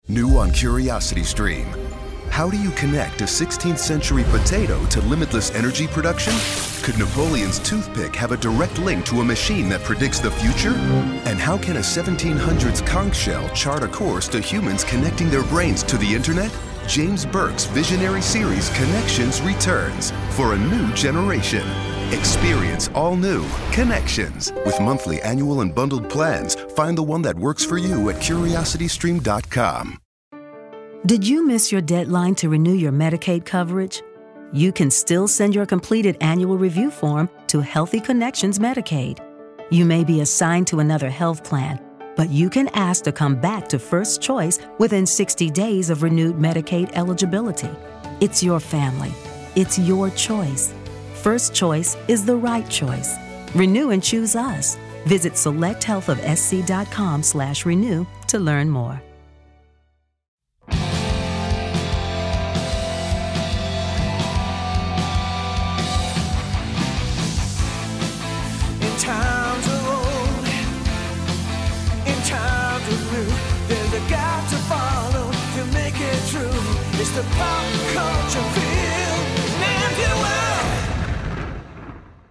New on CuriosityStream. How do you connect a 16th century potato to limitless energy production? Could Napoleon's toothpick have a direct link to a machine that predicts the future? And how can a 1700s conch shell chart a course to humans connecting their brains to the internet? James Burke's visionary series Connections returns for a new generation. Experience all new Connections. With monthly, annual, and bundled plans, find the one that works for you at curiositystream.com. Did you miss your deadline to renew your Medicaid coverage? You can still send your completed annual review form to Healthy Connections Medicaid. You may be assigned to another health plan, but you can ask to come back to First Choice within 60 days of renewed Medicaid eligibility. It's your family. It's your choice. First Choice is the right choice. Renew and choose us. Visit selecthealthofsc.com/renew to learn more. The pop culture field,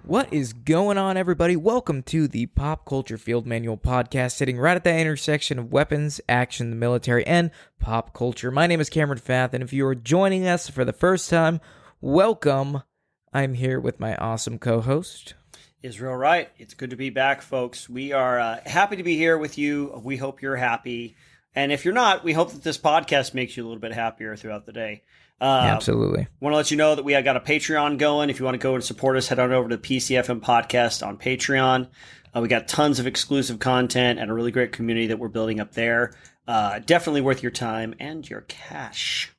What is going on, everybody? Welcome to the Pop Culture Field Manual podcast, sitting right at the intersection of weapons, action, the military, and pop culture. My name is Cameron Fath, and if you are joining us for the first time, welcome. I'm here with my awesome co-host, Israel Wright. It's good to be back, folks. We are happy to be here with you. We hope you're happy. And if you're not, we hope that this podcast makes you a little bit happier throughout the day. Absolutely. Want to let you know that we have got a Patreon going. If you want to go and support us, head on over to the PCFM podcast on Patreon. We got tons of exclusive content and a really great community that we're building up there. Definitely worth your time and your cash.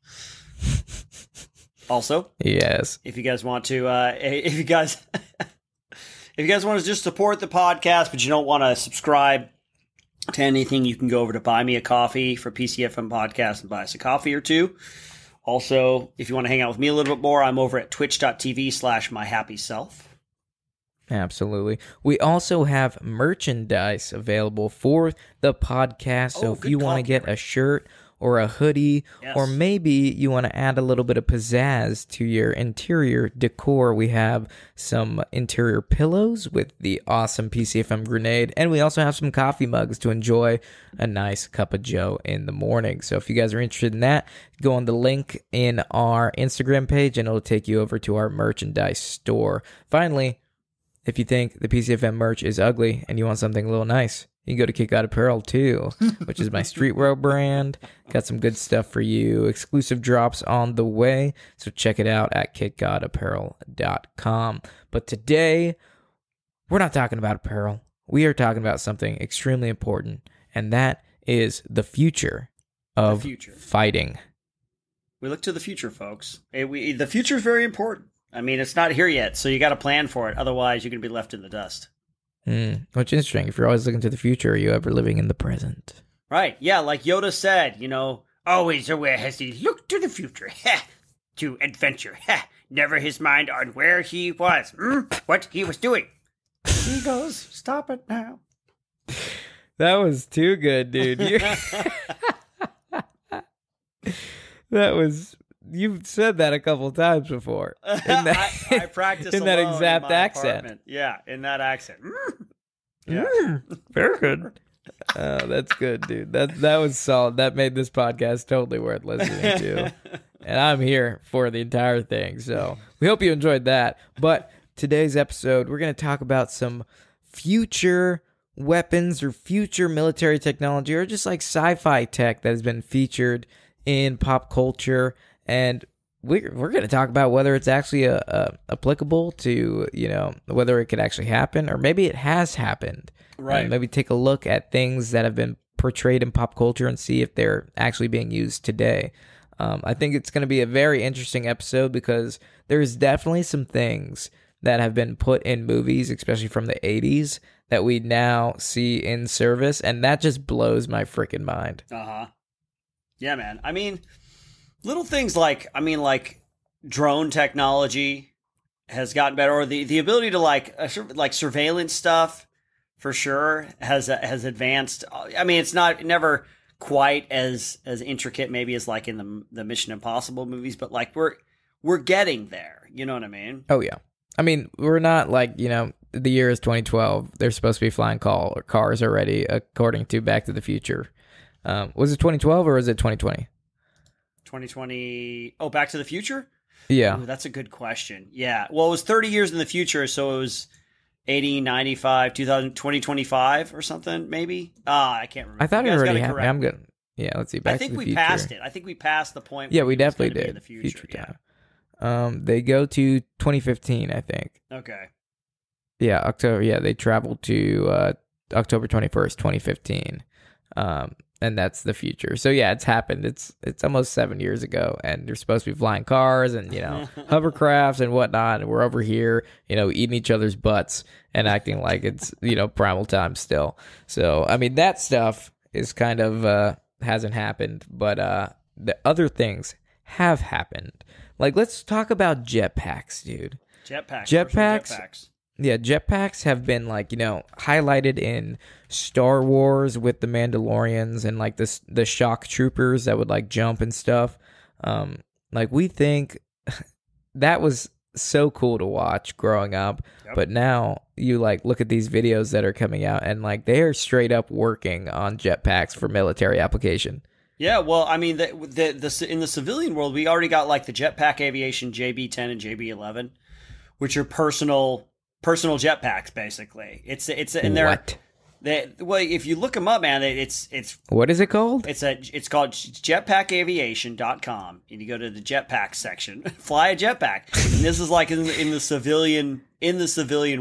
Also, yes, if you guys want to, if you guys want to just support the podcast, but you don't want to subscribe to anything, you can go over to Buy Me a Coffee for PCFM Podcast and buy us a coffee or two. Also, if you want to hang out with me a little bit more, I'm over at twitch.tv/myhappyself. Absolutely. We also have merchandise available for the podcast. So if you want to get a shirt or a hoodie, or maybe you want to add a little bit of pizzazz to your interior decor, we have some interior pillows with the awesome PCFM grenade, and we also have some coffee mugs to enjoy a nice cup of joe in the morning. So if you guys are interested in that, go on the link in our Instagram page, and it'll take you over to our merchandise store. Finally, if you think the PCFM merch is ugly and you want something a little nice, you can go to Kick God Apparel too, which is my streetwear brand. Got some good stuff for you. Exclusive drops on the way, so check it out at kickgodapparel.com. But today, we're not talking about apparel. We are talking about something extremely important, and that is the future of fighting. We look to the future, folks. The future is very important. I mean, it's not here yet, so you got to plan for it. Otherwise, you're going to be left in the dust. Which is interesting. If you're always looking to the future, are you ever living in the present? Right. Yeah, like Yoda said, always aware has he looked to the future, to adventure, never his mind on where he was, what he was doing. He goes, stop it now. That was too good, dude. You've said that a couple times before. I practiced in that exact accent. Apartment. Yeah, in that accent. Very good. Oh, that's good, dude. That was solid. That made this podcast totally worth listening to. And I'm here for the entire thing. So we hope you enjoyed that. But today's episode, we're going to talk about some future weapons or future military technology, or just like sci-fi tech that has been featured in pop culture. And we're going to talk about whether it's actually applicable to, whether it could actually happen, or maybe it has happened. Right. And maybe take a look at things that have been portrayed in pop culture and see if they're actually being used today. I think it's going to be a very interesting episode because there's definitely some things that have been put in movies, especially from the 80s, that we now see in service. And that just blows my freaking mind. Uh-huh. Yeah, man. I mean, little things like drone technology has gotten better, or the ability to like surveillance stuff for sure has advanced. I mean, it never quite as intricate maybe as like in the Mission Impossible movies, but like we're getting there. You know what I mean? Oh yeah. I mean, we're not like, you know, the year is 2012. They're supposed to be flying cars already, according to Back to the Future. Was it 2012 or was it 2020? 2020. Oh, Back to the Future? Yeah. Ooh, that's a good question. Yeah. Well, it was 30 years in the future, so it was 80, 95, 2000, 2025 or something, maybe? I can't remember. I thought it already happened. I'm good. Yeah, let's see. I think we passed it. I think we passed the point. Yeah, where we it was definitely gonna be did. in the future. Time. They go to 2015, I think. Okay. Yeah, October. Yeah, they traveled to October 21st, 2015. And that's the future. So yeah, it's happened. It's almost 7 years ago, and they're supposed to be flying cars and, you know, hovercrafts and whatnot. And we're over here, you know, eating each other's butts and acting like it's, you know, primal time still. So I mean, that stuff is kind of hasn't happened, but the other things have happened. Like, let's talk about jetpacks, dude. Jetpacks. Yeah, jetpacks have been, like, you know, highlighted in Star Wars with the Mandalorians and like the shock troopers that would like jump and stuff. Like, we think that was so cool to watch growing up. Yep. But now you like look at these videos that are coming out and like they are straight up working on jetpacks for military application. Yeah, well, I mean, the in the civilian world, we already got like the Jetpack Aviation JB-10 and JB-11, which are personal jetpacks, basically. It's and they're what? Well, if you look them up, man, it's what is it called? It's called jetpackaviation.com, and you go to the jetpack section, fly a jetpack, and this is like in the civilian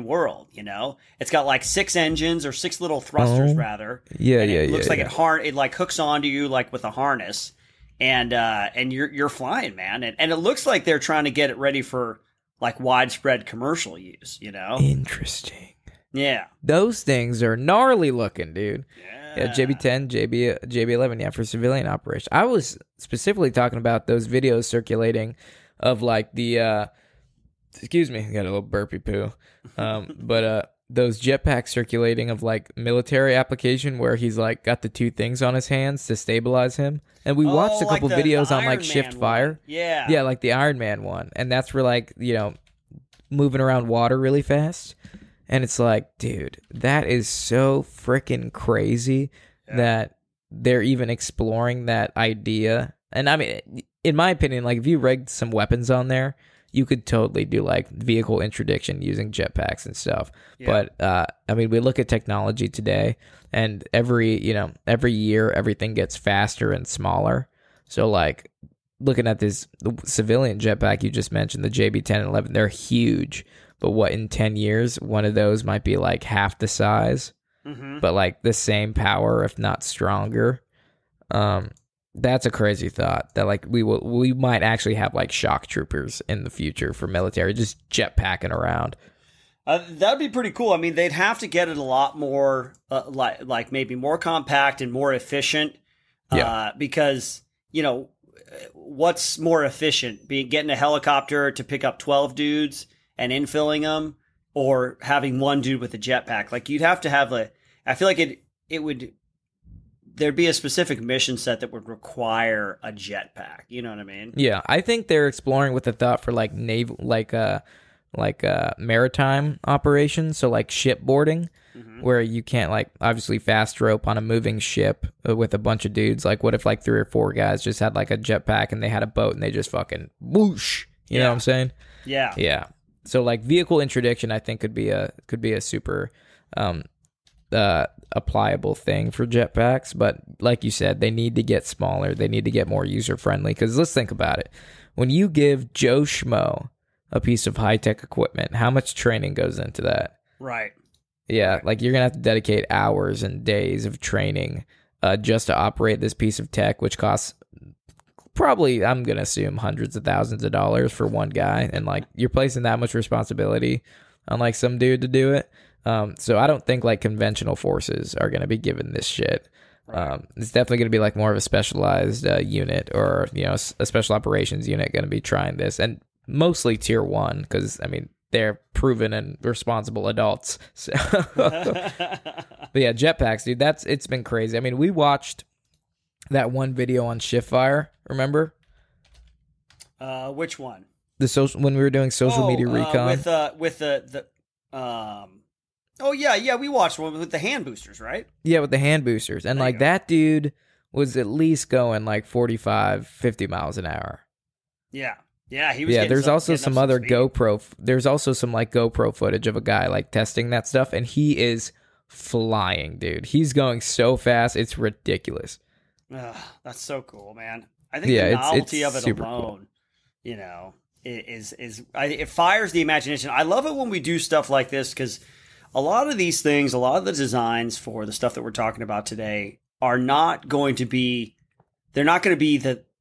world, you know. It's got like 6 engines or 6 little thrusters rather. Yeah, and it looks like yeah. it like hooks onto you like with a harness, and you're flying, man, and it looks like they're trying to get it ready for like widespread commercial use, you know. Interesting. Yeah. Those things are gnarly looking, dude. Yeah. JB-10, JB-11, yeah, for civilian operation. I was specifically talking about those videos circulating of like the excuse me, I got a little burpy poo. But those jetpacks circulating of like military application where he's like got the 2 things on his hands to stabilize him. And we watched a couple videos on like Shift Fire. Yeah. Yeah, like the Iron Man one. And that's for like, you know, moving around water really fast. And it's like, dude, that is so freaking crazy that they're even exploring that idea. And I mean, in my opinion, like if you rigged some weapons on there, you could totally do like vehicle interdiction using jetpacks and stuff. Yeah. But I mean, we look at technology today, and every year everything gets faster and smaller. So like looking at the civilian jetpack you just mentioned, the JB-10 and 11, they're huge. But what, in 10 years, one of those might be like half the size, but like the same power, if not stronger. That's a crazy thought that like we might actually have like shock troopers in the future for military, just jetpacking around. That'd be pretty cool. I mean, they'd have to get it a lot more like maybe more compact and more efficient. Because, you know, what's more efficient? Getting a helicopter to pick up 12 dudes and infilling them, or having one dude with a jetpack? Like, you'd have to have I feel like it would, there'd be a specific mission set that would require a jetpack. You know what I mean? Yeah, I think they're exploring with the thought for like naval, like maritime operations. So like shipboarding, where you can't like obviously fast rope on a moving ship with a bunch of dudes. Like, what if like 3 or 4 guys just had like a jetpack and they had a boat and they just fucking whoosh? You know what I'm saying? Yeah. Yeah. So like vehicle interdiction, I think could be a super applicable thing for jetpacks. But like you said, they need to get smaller. They need to get more user friendly. Because let's think about it. When you give Joe Schmo a piece of high tech equipment, how much training goes into that? Right. Yeah, like you're gonna have to dedicate hours and days of training just to operate this piece of tech, which costs probably, I'm going to assume, hundreds of thousands of dollars for one guy. And like, you're placing that much responsibility on like some dude to do it. So I don't think like conventional forces are going to be given this shit. Right. It's definitely going to be like more of a specialized unit, or, you know, a special operations unit going to be trying this, and mostly tier 1, because I mean, they're proven and responsible adults. So. But yeah, jetpacks, dude, it's been crazy. I mean, we watched That one video on Shiftfire, remember? Which one? The social when we were doing social media recon with the Oh yeah, we watched one with the hand boosters, right? Yeah, with the hand boosters. And like that dude was at least going like 45, 50 miles an hour. Yeah. Yeah, he was there's also some other there's also some like GoPro footage of a guy like testing that stuff, and he is flying, dude. He's going so fast, it's ridiculous. That's so cool, man. I think the novelty of it alone, cool. You know, it fires the imagination. I love it when we do stuff like this because a lot of these things, a lot of the designs for the stuff that we're talking about today are not going to be, they're not going to be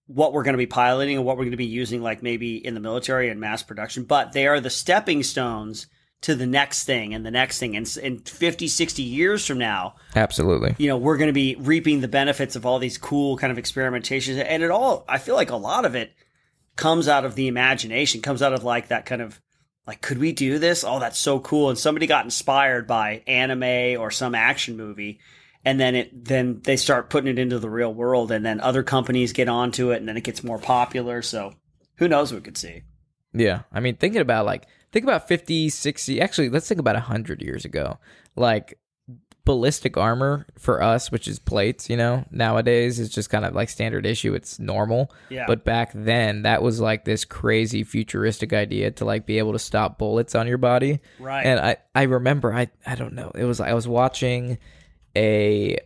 what we're going to be piloting and what we're going to be using like maybe in the military and mass production, but they are the stepping stones to the next thing and the next thing. And in 50, 60 years from now, absolutely, you know, we're going to be reaping the benefits of all these cool kind of experimentations. And I feel like a lot of it comes out of the imagination, comes out of like that kind of like, could we do this? Oh, that's so cool. And somebody got inspired by anime or some action movie. And then they start putting it into the real world, and then other companies get onto it, and then it gets more popular. So who knows what we could see? Yeah. I mean, think about 50, 60, actually, let's think about 100 years ago. Like ballistic armor for us, which is plates, you know, nowadays is just kind of like standard issue. It's normal. Yeah. But back then, that was like this crazy futuristic idea to like be able to stop bullets on your body. Right. And I remember, I don't know, I was watching or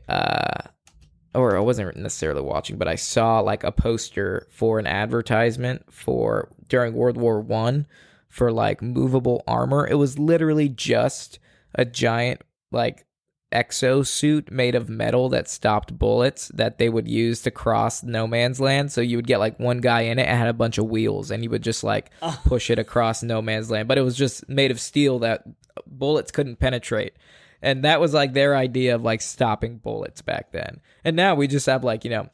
I wasn't necessarily watching, but I saw like a poster for an advertisement for during World War I for like movable armor. It was literally just a giant like exosuit made of metal that stopped bullets that they would use to cross no man's land. So you would get like one guy in it and had a bunch of wheels, and you would just like push it across no man's land. But it was just made of steel that bullets couldn't penetrate. And that was like their idea of like stopping bullets back then. And now we just have like, you know,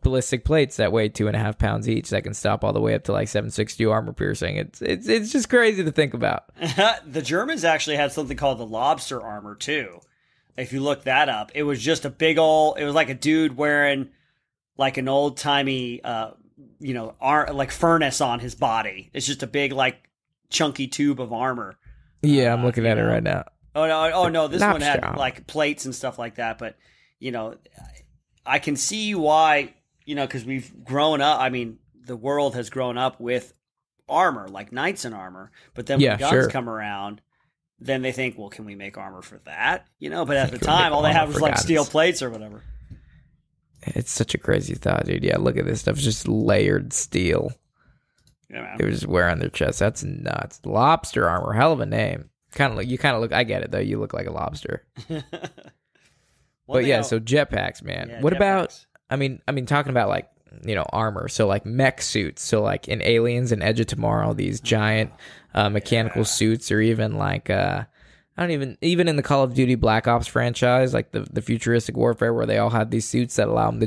ballistic plates that weigh 2.5 pounds each that can stop all the way up to like 7.62 armor piercing. It's just crazy to think about. The Germans actually had something called the lobster armor too. If you look that up, it was just it was like a dude wearing like an old timey, like furnace on his body. It's just a big like chunky tube of armor. Yeah, I'm looking at it right now. Oh no! This one had like plates and stuff like that. But you know, I can see why. You know, because we've grown up. I mean, the world has grown up with armor, like knights in armor. But then when guns come around, then they think, well, can we make armor for that? You know, but at the time, all they had was like steel plates or whatever. It's such a crazy thought, dude. Yeah, look at this stuff. It's just layered steel. Yeah, man. They would just wear on their chest. That's nuts. Lobster armor, hell of a name. You kind of look. I get it though. You look like a lobster. But yeah, so jetpacks, man. Yeah, what about? I mean, talking about like, you know, armor. So like mech suits. So like in Aliens and Edge of Tomorrow, these giant mechanical suits, or even like even in the Call of Duty Black Ops franchise, like the futuristic warfare where they all have these suits that allow them to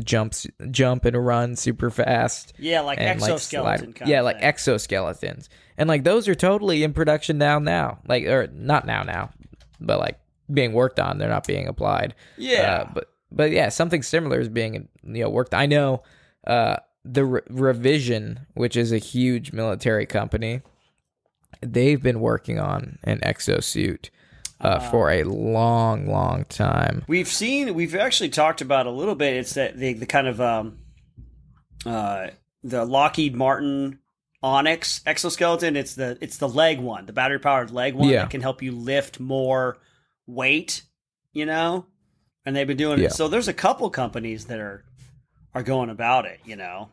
jump and run super fast. Yeah, like exoskeleton kind yeah, of like thing. exoskeletons. And like those are totally in production now. Like, or not now, but like being worked on. They're not being applied. Yeah. But yeah, something similar is being worked. I know the Revision, which is a huge military company, they've been working on an exosuit for a long time. We've actually talked about a little bit. It's that the kind of the Lockheed Martin Onyx exoskeleton. It's the leg one, the battery powered leg one that can help you lift more weight, you know. And they've been doing it. So there's a couple companies that are going about it, you know.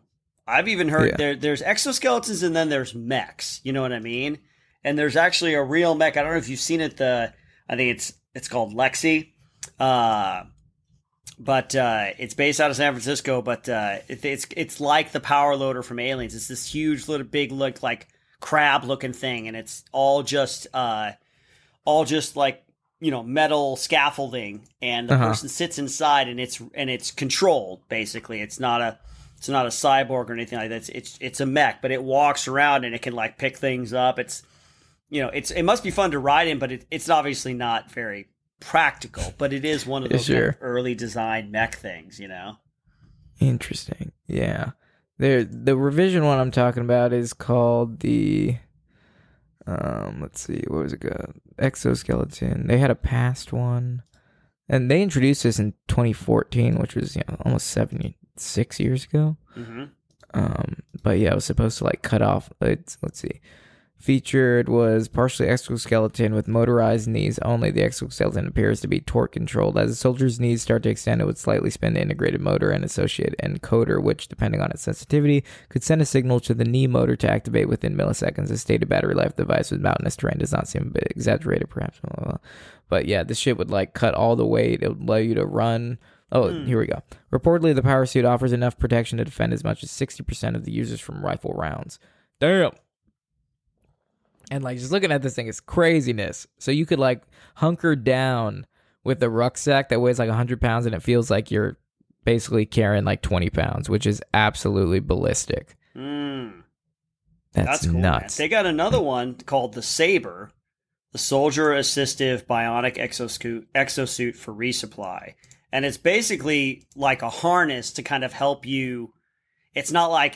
I've even heard there's exoskeletons and then there's mechs, you know what I mean? And there's actually a real mech. I don't know if you've seen it. I think it's called Lexi. But it's based out of San Francisco, but it's like the power loader from Aliens. It's this huge little big like crab looking thing, and it's all just like, you know, metal scaffolding, and the person sits inside, and it's controlled basically. It's not a cyborg or anything like that. It's a mech, but it walks around and it can like pick things up. It's, you know, it must be fun to ride in, but it's obviously not very practical. But it is one of those kind of early design mech things, you know. Interesting. Yeah. The revision one I'm talking about is called the let's see, what was it called? Exoskeleton. They had a past one. And they introduced this in 2014, which was almost 76 years ago. Mm-hmm. But yeah, it was supposed to like cut off. Let's see. Featured was partially exoskeleton with motorized knees only. The exoskeleton appears to be torque controlled. As the soldier's knees start to extend, it would slightly spin the integrated motor and associated encoder, which, depending on its sensitivity, could send a signal to the knee motor to activate within milliseconds. The stated battery life of the device with mountainous terrain does not seem a bit exaggerated, perhaps. Blah, blah, blah. But yeah, this shit would like cut all the weight. It would allow you to run. Oh, here we go. Reportedly, the power suit offers enough protection to defend as much as 60% of the users from rifle rounds. Damn. And like just looking at this thing is craziness. So you could like hunker down with a rucksack that weighs like 100 pounds and it feels like you're basically carrying like 20 pounds, which is absolutely ballistic. That's cool, nuts. Man. They got another one called the Saber, the Soldier Assistive Bionic Exosuit for Resupply. And it's basically like a harness to kind of help you. It's not like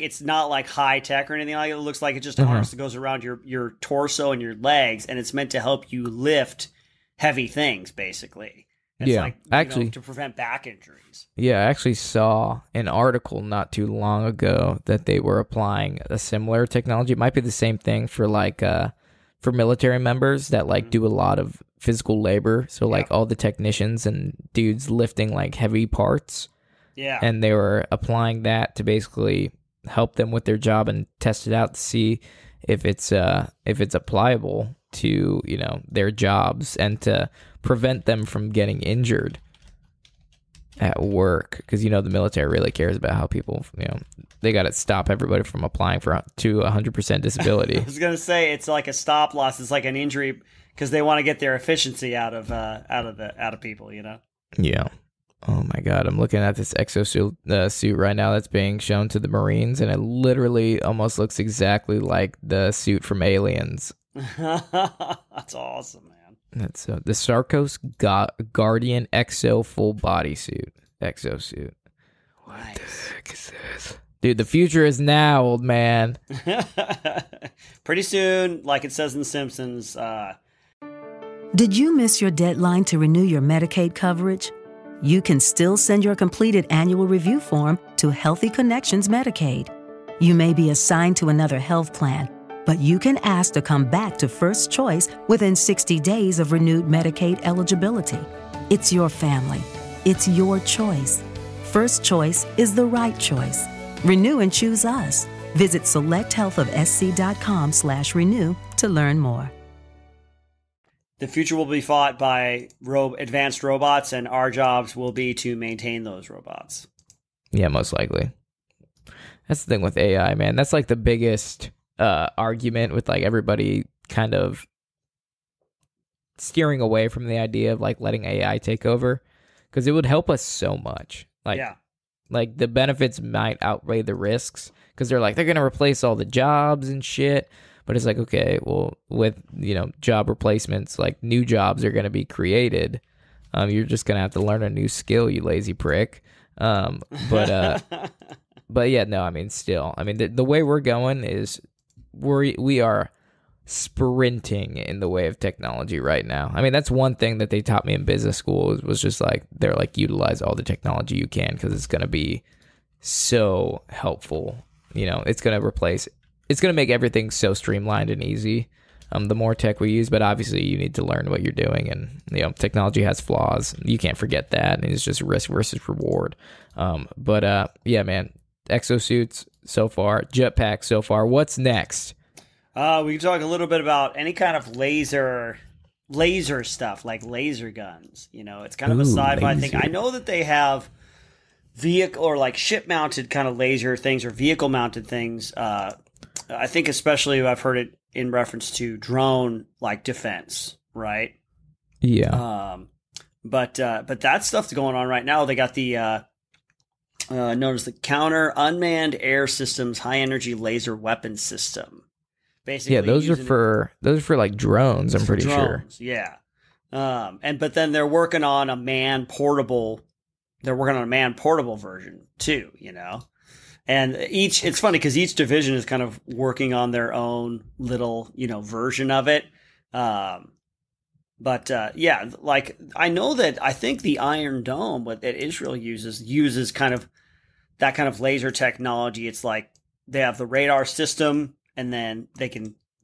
high tech or anything like it. It looks like it's just a harness that goes around your torso and your legs, and it's meant to help you lift heavy things, basically. It's like, actually, to prevent back injuries. Yeah, I actually saw an article not too long ago that they were applying a similar technology. It might be the same thing for like for military members that like do a lot of physical labor. So like all the technicians and dudes lifting like heavy parts. Yeah. And they were applying that to basically help them with their job and test it out to see if it's applicable to, their jobs and to prevent them from getting injured at work. Because, the military really cares about how people, they got to stop everybody from applying to 100% disability. I was going to say it's like a stop loss. It's like an injury because they want to get their efficiency out of people, Yeah. Oh my God, I'm looking at this exosuit suit right now that's being shown to the Marines, and it literally almost looks exactly like the suit from Aliens. That's awesome, man. That's the Sarkos Guardian Exo full body suit. Exosuit. What the heck is this? Dude, the future is now, old man. Pretty soon, like it says in The Simpsons. Did you miss your deadline to renew your Medicaid coverage? You can still send your completed annual review form to Healthy Connections Medicaid. You may be assigned to another health plan, but you can ask to come back to First Choice within 60 days of renewed Medicaid eligibility. It's your family. It's your choice. First Choice is the right choice. Renew and choose us. Visit selecthealthofsc.com/renew to learn more. The future will be fought by advanced robots, and our jobs will be to maintain those robots. Yeah, most likely. That's the thing with AI, man. That's like the biggest argument with like everybody kind of steering away from the idea of like letting AI take over, because it would help us so much. Like the benefits might outweigh the risks, because they're going to replace all the jobs and shit. But it's like, okay, well, with, job replacements, like new jobs are going to be created. You're just going to have to learn a new skill, you lazy prick. But yeah, no, I mean, still, I mean, the way we're going is we are sprinting in the way of technology right now. I mean, that's one thing that they taught me in business school was just like, they're like, utilize all the technology you can, because it's going to be so helpful. It's going to make everything so streamlined and easy. The more tech we use, but obviously you need to learn what you're doing, and technology has flaws. You can't forget that, and it's just risk versus reward. Yeah, man, exosuits so far, jetpacks so far. What's next? We can talk a little bit about any kind of laser stuff, like laser guns. It's kind of a sci-fi thing. I know that they have vehicle or like ship-mounted kind of laser things or vehicle-mounted things. I think especially I've heard it in reference to drone like defense, right? Yeah. But that stuff's going on right now. They got the known as the Counter Unmanned Air Systems High Energy Laser Weapon System. Basically, yeah, those are for like drones. I'm pretty sure. Yeah. But then they're working on a man portable they're working on a man portable version too, you know. And it's funny because each division is kind of working on their own little, you know, version of it. But yeah, like I know that I think the Iron Dome, what that Israel uses kind of that kind of laser technology. It's like they have the radar system, and then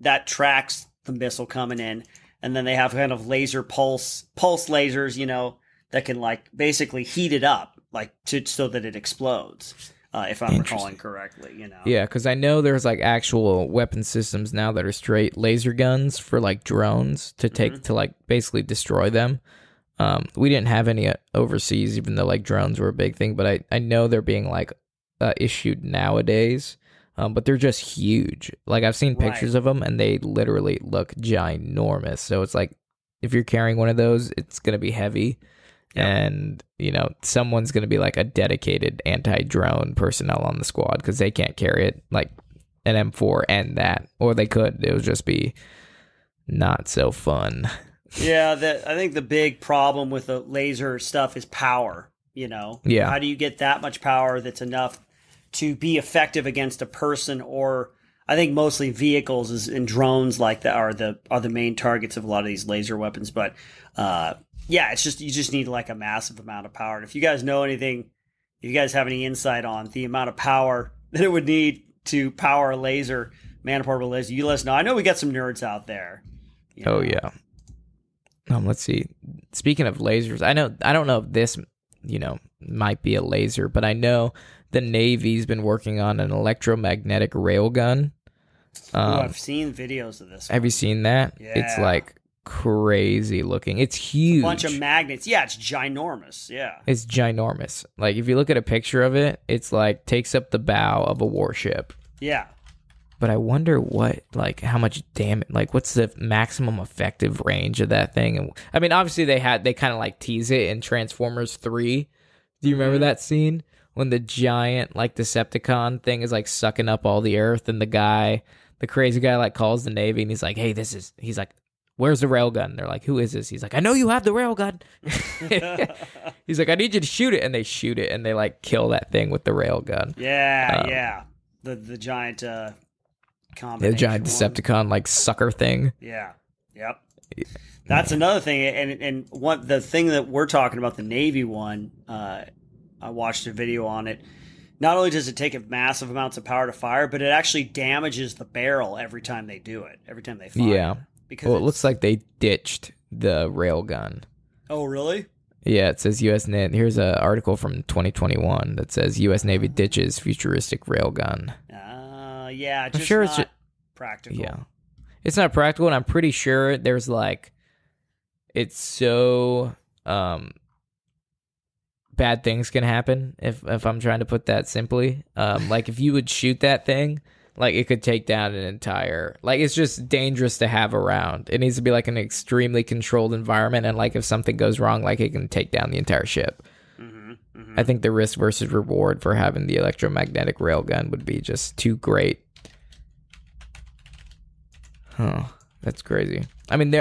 that tracks the missile coming in, and then they have kind of laser pulse lasers, you know, that can like basically heat it up, like so that it explodes. If I'm recalling correctly, you know. Yeah, because I know there's like actual weapon systems now that are straight laser guns for like drones to take to like basically destroy them. We didn't have any overseas, even though like drones were a big thing, but I know they're being like issued nowadays. But they're just huge. Like I've seen pictures of them, and they literally look ginormous. So it's like if you're carrying one of those, it's gonna be heavy. Yep. And, you know, someone's going to be like a dedicated anti-drone personnel on the squad because they can't carry it, like an M4 and that. Or they could. It would just be not so fun. Yeah, I think the big problem with the laser stuff is power, you know? Yeah. How do you get that much power that's enough to be effective against a person, or I think mostly vehicles and drones like that are the main targets of a lot of these laser weapons. But, yeah, it's just you just need like a massive amount of power. And if you guys know anything, if you guys have any insight on the amount of power that it would need to power a laser, man-portable laser, you let us know. I know we got some nerds out there. You know? Oh yeah. Let's see. Speaking of lasers, I don't know if this, you know, might be a laser, but I know the Navy's been working on an electromagnetic railgun. I've seen videos of this. Have you seen that? Yeah. It's like crazy looking. It's huge. A bunch of magnets. Yeah, it's ginormous. Yeah. It's ginormous. Like if you look at a picture of it, it's like takes up the bow of a warship. Yeah. But I wonder how much damage, like what's the maximum effective range of that thing? And I mean, obviously they kind of like tease it in Transformers 3. Do you remember that scene when the giant like Decepticon thing is like sucking up all the earth, and the crazy guy like calls the Navy and he's like, "Hey, he's like, where's the railgun?" They're like, "Who is this?" He's like, "I know you have the railgun." He's like, "I need you to shoot it," and they shoot it, and they like kill that thing with the railgun. Yeah, yeah. The giant combination. The giant Decepticon like sucker thing. Yeah. Yep. That's another thing, and the thing that we're talking about, the Navy one. I watched a video on it. Not only does it take massive amounts of power to fire, but it actually damages the barrel every time they do it. Every time they fire. Yeah. Because it looks like they ditched the railgun. Oh, really? Yeah, it says U.S. Navy. Here's an article from 2021 that says U.S. Navy ditches futuristic railgun. Yeah, just I'm sure not practical. Yeah, it's not practical, and I'm pretty sure there's like, it's so bad things can happen if I'm trying to put that simply. Like if you would shoot that thing, like it could take down an entire, like it's just dangerous to have around. It needs to be like an extremely controlled environment, and like if something goes wrong, like it can take down the entire ship. I think the risk versus reward for having the electromagnetic railgun would be just too great. Huh, that's crazy. I mean,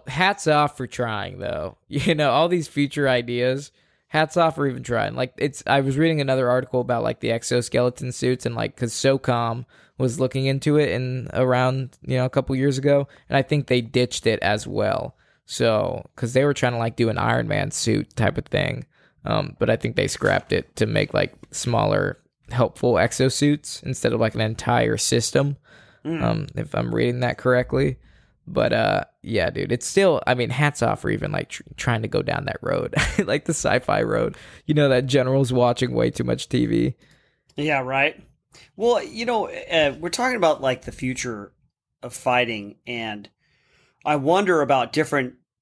hats off for trying, though. All these future ideas, hats off for even trying. Like, I was reading another article about, like, the exoskeleton suits, and, like, because SOCOM was looking into it around, a couple years ago, and I think they ditched it as well. So, because they were trying to, like, do an Iron Man suit type of thing, but I think they scrapped it to make, like, smaller, helpful exosuits instead of, like, an entire system, if I'm reading that correctly. But, yeah, dude, it's still, I mean, hats off for even, like, trying to go down that road, like the sci-fi road. That general's watching way too much TV. Yeah, right. Well, we're talking about, like, the future of fighting, and I wonder about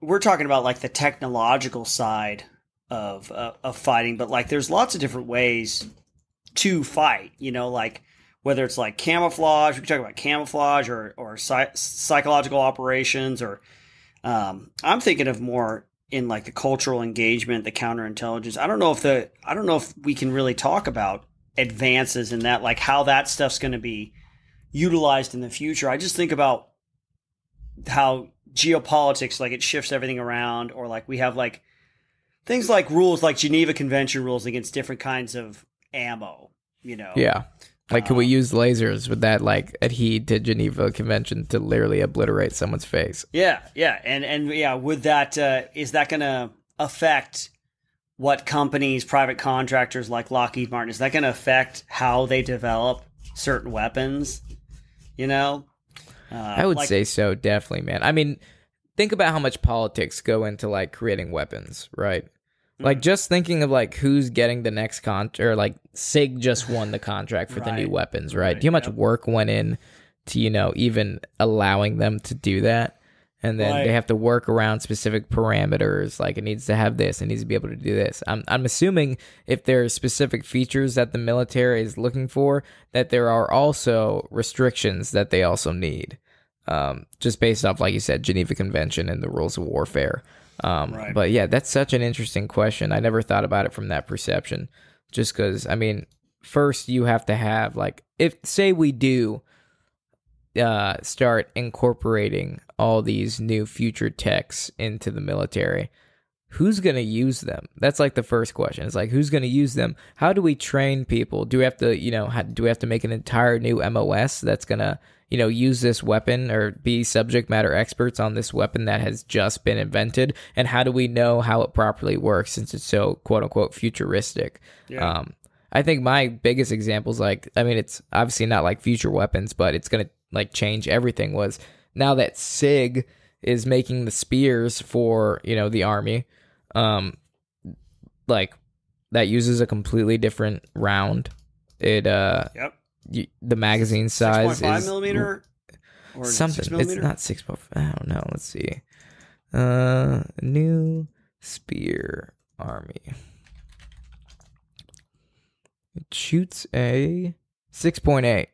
we're talking about, like, the technological side of fighting, but, like, there's lots of different ways to fight, like, whether it's like camouflage, we can talk about camouflage or psychological operations, or I'm thinking of more in like the cultural engagement, the counterintelligence. I don't know if we can really talk about advances in that, like how that stuff's going to be utilized in the future. I just think about how geopolitics, like it shifts everything around, or like we have like things like rules, like Geneva Convention rules against different kinds of ammo. Yeah. Like, can we use lasers? Would that like adhere to Geneva Convention to literally obliterate someone's face? Yeah, and would that is that going to affect what companies, private contractors like Lockheed Martin, is that going to affect how they develop certain weapons? I would say so, definitely, man. I mean, think about how much politics go into like creating weapons, right? Like, just thinking of like who's getting the next or like SIG just won the contract for the new weapons, right? Do you know how much work went in to even allowing them to do that? And then they have to work around specific parameters, like it needs to have this, it needs to be able to do this. I'm assuming if there are specific features that the military is looking for, that there are also restrictions that they also need, just based off, like you said, Geneva Convention and the rules of warfare. But yeah, that's such an interesting question. I never thought about it from that perception, just because, I mean, first you have to have, like, if, say we do start incorporating all these new future techs into the military, who's going to use them? That's like the first question. It's like, who's going to use them? How do we train people? Do we have to, do we have to make an entire new MOS that's going to, use this weapon or be subject matter experts on this weapon that has just been invented? And how do we know how it properly works since it's so quote unquote futuristic? Yeah. I think my biggest example is like, I mean, it's obviously not like future weapons, but it's going to like change everything, was now that SIG is making the spears for, the Army, like that uses a completely different round. It, the magazine size 6.5 is millimeter or something. 6 millimeter? It's not 6. I don't know. Let's see. New Spear Army. It shoots a 6.8.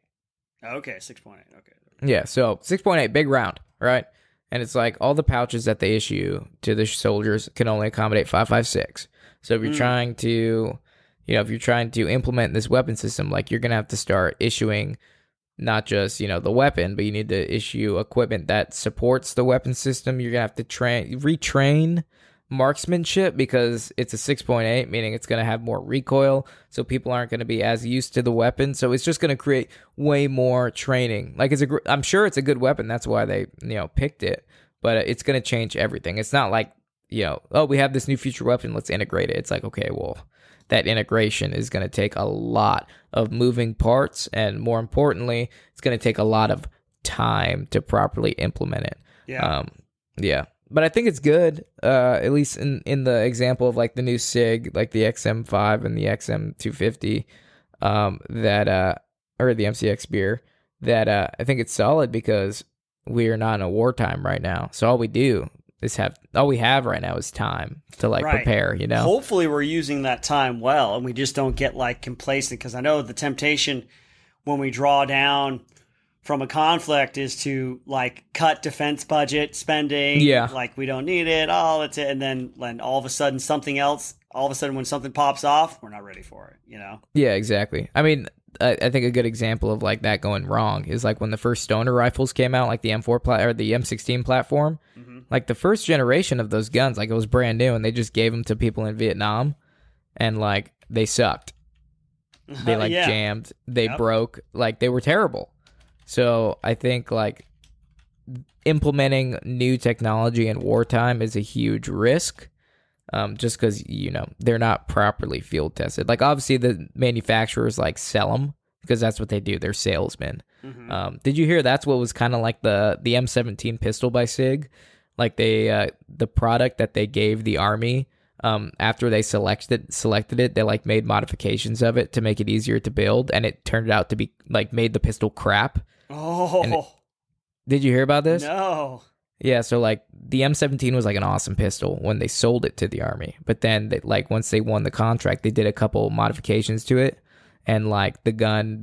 Okay, 6.8. Okay. Yeah, so 6.8, big round, right? And it's like all the pouches that they issue to the soldiers can only accommodate 5.56. So if you're trying to, if you're trying to implement this weapon system, like you're gonna have to start issuing not just the weapon, but you need to issue equipment that supports the weapon system. You're gonna have to retrain marksmanship because it's a 6.8, meaning it's going to have more recoil, so people aren't going to be as used to the weapon. So it's just going to create way more training. Like, I'm sure it's a good weapon, that's why they picked it, but it's going to change everything. It's not like oh, we have this new future weapon, let's integrate it. It's like, okay, well, that integration is going to take a lot of moving parts, and more importantly, it's going to take a lot of time to properly implement it. Yeah. But I think it's good, at least in the example of like the new SIG, like the XM5 and the XM250, or the MCX Spear, that I think it's solid because we are not in a wartime right now. So all we have right now is time to like prepare, Hopefully we're using that time well, and we just don't get like complacent, because I know the temptation when we draw down from a conflict is to like cut defense budget spending. Yeah. Like, we don't need it. Oh, that's it. And then when all of a sudden when something pops off, we're not ready for it, Yeah, exactly. I mean, I think a good example of like that going wrong is like when the first Stoner rifles came out, like the M4 or the M16 platform, like the first generation of those guns, like it was brand new, and they just gave them to people in Vietnam, and like they sucked. They like jammed, they broke, like they were terrible. So I think like implementing new technology in wartime is a huge risk, just because they're not properly field tested. Like, obviously the manufacturers like sell them because that's what they do. They're salesmen. Did you hear that's what was kind of like the M17 pistol by SIG? Like the product that they gave the Army after they selected it, they like made modifications of it to make it easier to build, and it turned out to be like made the pistol crap. Did you hear about this? No. Yeah, so like the M17 was like an awesome pistol when they sold it to the Army, but then once they won the contract, they did a couple modifications to it, and like the gun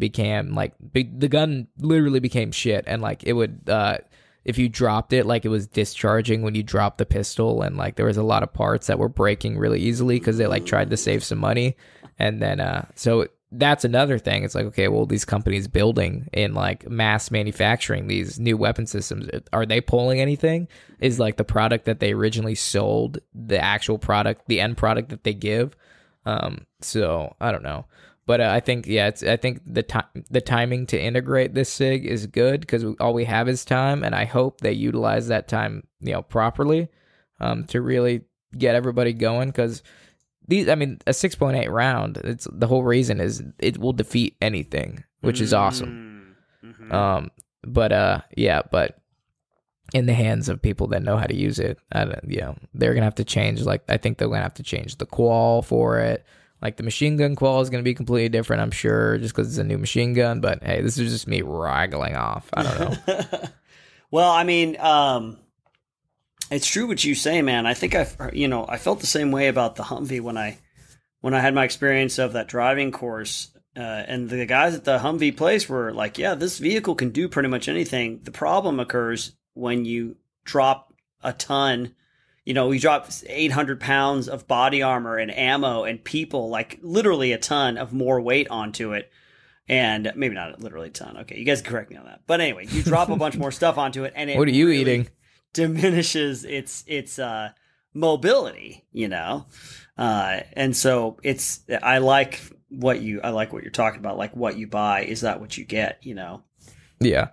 literally became shit, and like it would if you dropped it, like it was discharging when you dropped the pistol, and like there was a lot of parts that were breaking really easily because they like tried to save some money, and then so that's another thing. It's like, okay, well, these companies building in like mass manufacturing these new weapon systems, are they pulling anything? Is like the product that they originally sold the actual product, the end product that they give? So I don't know, but I think I think the timing to integrate this SIG is good because all we have is time, and I hope they utilize that time properly to really get everybody going because. A 6.8 round, it's the whole reason is it will defeat anything, which is awesome. Mm-hmm. But in the hands of people that know how to use it, they're gonna have to change. Like, I think they're gonna have to change the qual for it. Like, the machine gun qual is gonna be completely different, I'm sure, just because it's a new machine gun. But hey, this is just me raggling off. I don't know. Well, I mean, it's true what you say, man. I think I felt the same way about the Humvee when I had my experience of that driving course. And the guys at the Humvee place were like, yeah, this vehicle can do pretty much anything. The problem occurs when you drop a ton, you drop 800 pounds of body armor and ammo and people, like literally a ton of more weight onto it. And maybe not literally a ton. Okay, you guys correct me on that. But anyway, you drop a bunch more stuff onto it. And it what are you eating? Diminishes its mobility, and so I like what you're talking about, like what you buy is that what you get, Yeah,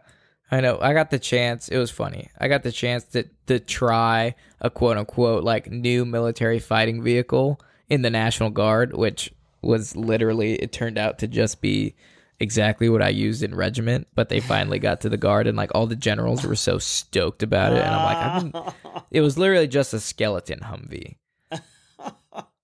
I know. I got the chance. It was funny. I got the chance to try a quote unquote like new military fighting vehicle in the National Guard, which was literally, it turned out to just be exactly what I used in regiment, but they finally got to the Guard, and like all the generals were so stoked about it, and I'm like, it was literally just a skeleton Humvee.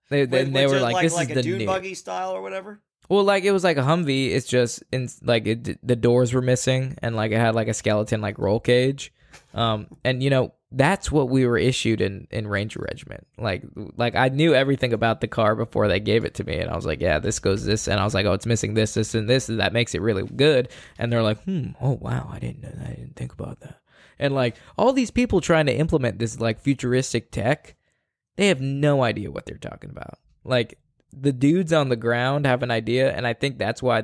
They were like, this is the dune new buggy style or whatever. Well, like it was like a Humvee. It's just the doors were missing, and like it had like a skeleton like roll cage, and that's what we were issued in Ranger Regiment. Like I knew everything about the car before they gave it to me, and I was like, yeah, this goes this, and I was like, oh, it's missing this, and this, and that makes it really good. And they're like, oh wow, I didn't know that. I didn't think about that. And like all these people trying to implement this like futuristic tech, they have no idea what they're talking about. Like the dudes on the ground have an idea, and I think that's why,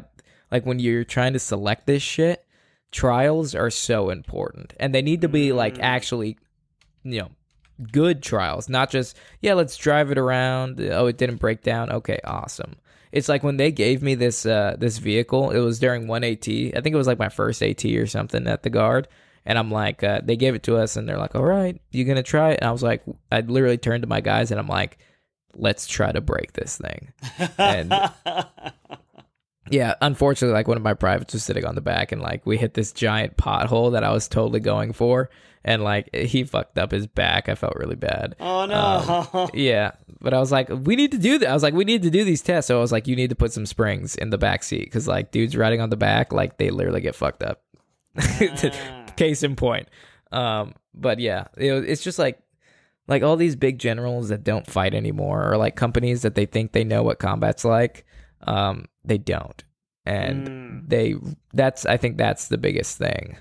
like when you're trying to select this shit, trials are so important, and they need to be like actually, good trials, not just, let's drive it around. Oh, it didn't break down. Okay, awesome. It's like when they gave me this vehicle, it was during one AT. I think it was like my first AT or something at the Guard. And I'm like, they gave it to us, and they're like, all right, you going to try it? And I was like, I literally turned to my guys, and I'm like, let's try to break this thing. And yeah, unfortunately, like one of my privates was sitting on the back, and like we hit this giant pothole that I was totally going for. And like he fucked up his back. I felt really bad. Oh no. Yeah, but I was like, we need to do that. I was like, we need to do these tests. So I was like, you need to put some springs in the back seat, because like dudes riding on the back, like they literally get fucked up. Case in point. But yeah, it's just like all these big generals that don't fight anymore, or like companies that they think they know what combat's like. They don't, and I think that's the biggest thing.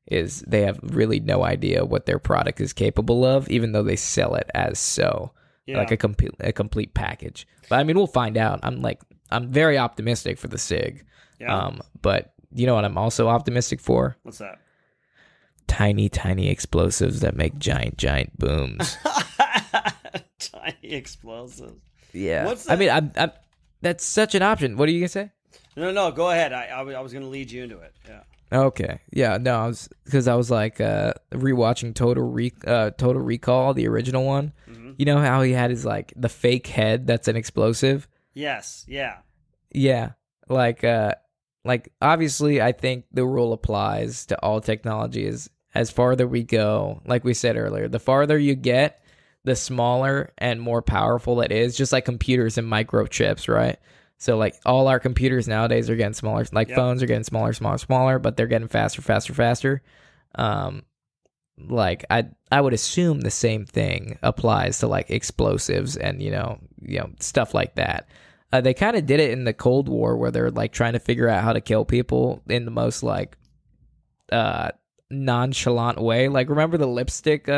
Is they have really no idea what their product is capable of, even though they sell it as like a complete package. But I mean, we'll find out. I'm very optimistic for the SIG. Yeah. But you know what I'm also optimistic for? What's that? Tiny explosives that make giant booms. Tiny explosives. Yeah. What's that? I mean, I'm that's such an option. What are you gonna say? No. Go ahead. I was gonna lead you into it. Yeah. Okay. Yeah. No. I was like rewatching Total Recall, the original one. Mm-hmm. You know how he had his like the fake head that's an explosive. Yes. Yeah. Yeah. Like obviously, I think the rule applies to all technology. As farther we go, like we said earlier, the farther you get, the smaller and more powerful it is. Just like computers and microchips, right? So like all our computers nowadays are getting smaller. Like phones are getting smaller, but they're getting faster. Like I would assume the same thing applies to like explosives and stuff like that. They kind of did it in the Cold War, where they're like trying to figure out how to kill people in the most like nonchalant way. Like remember the lipstick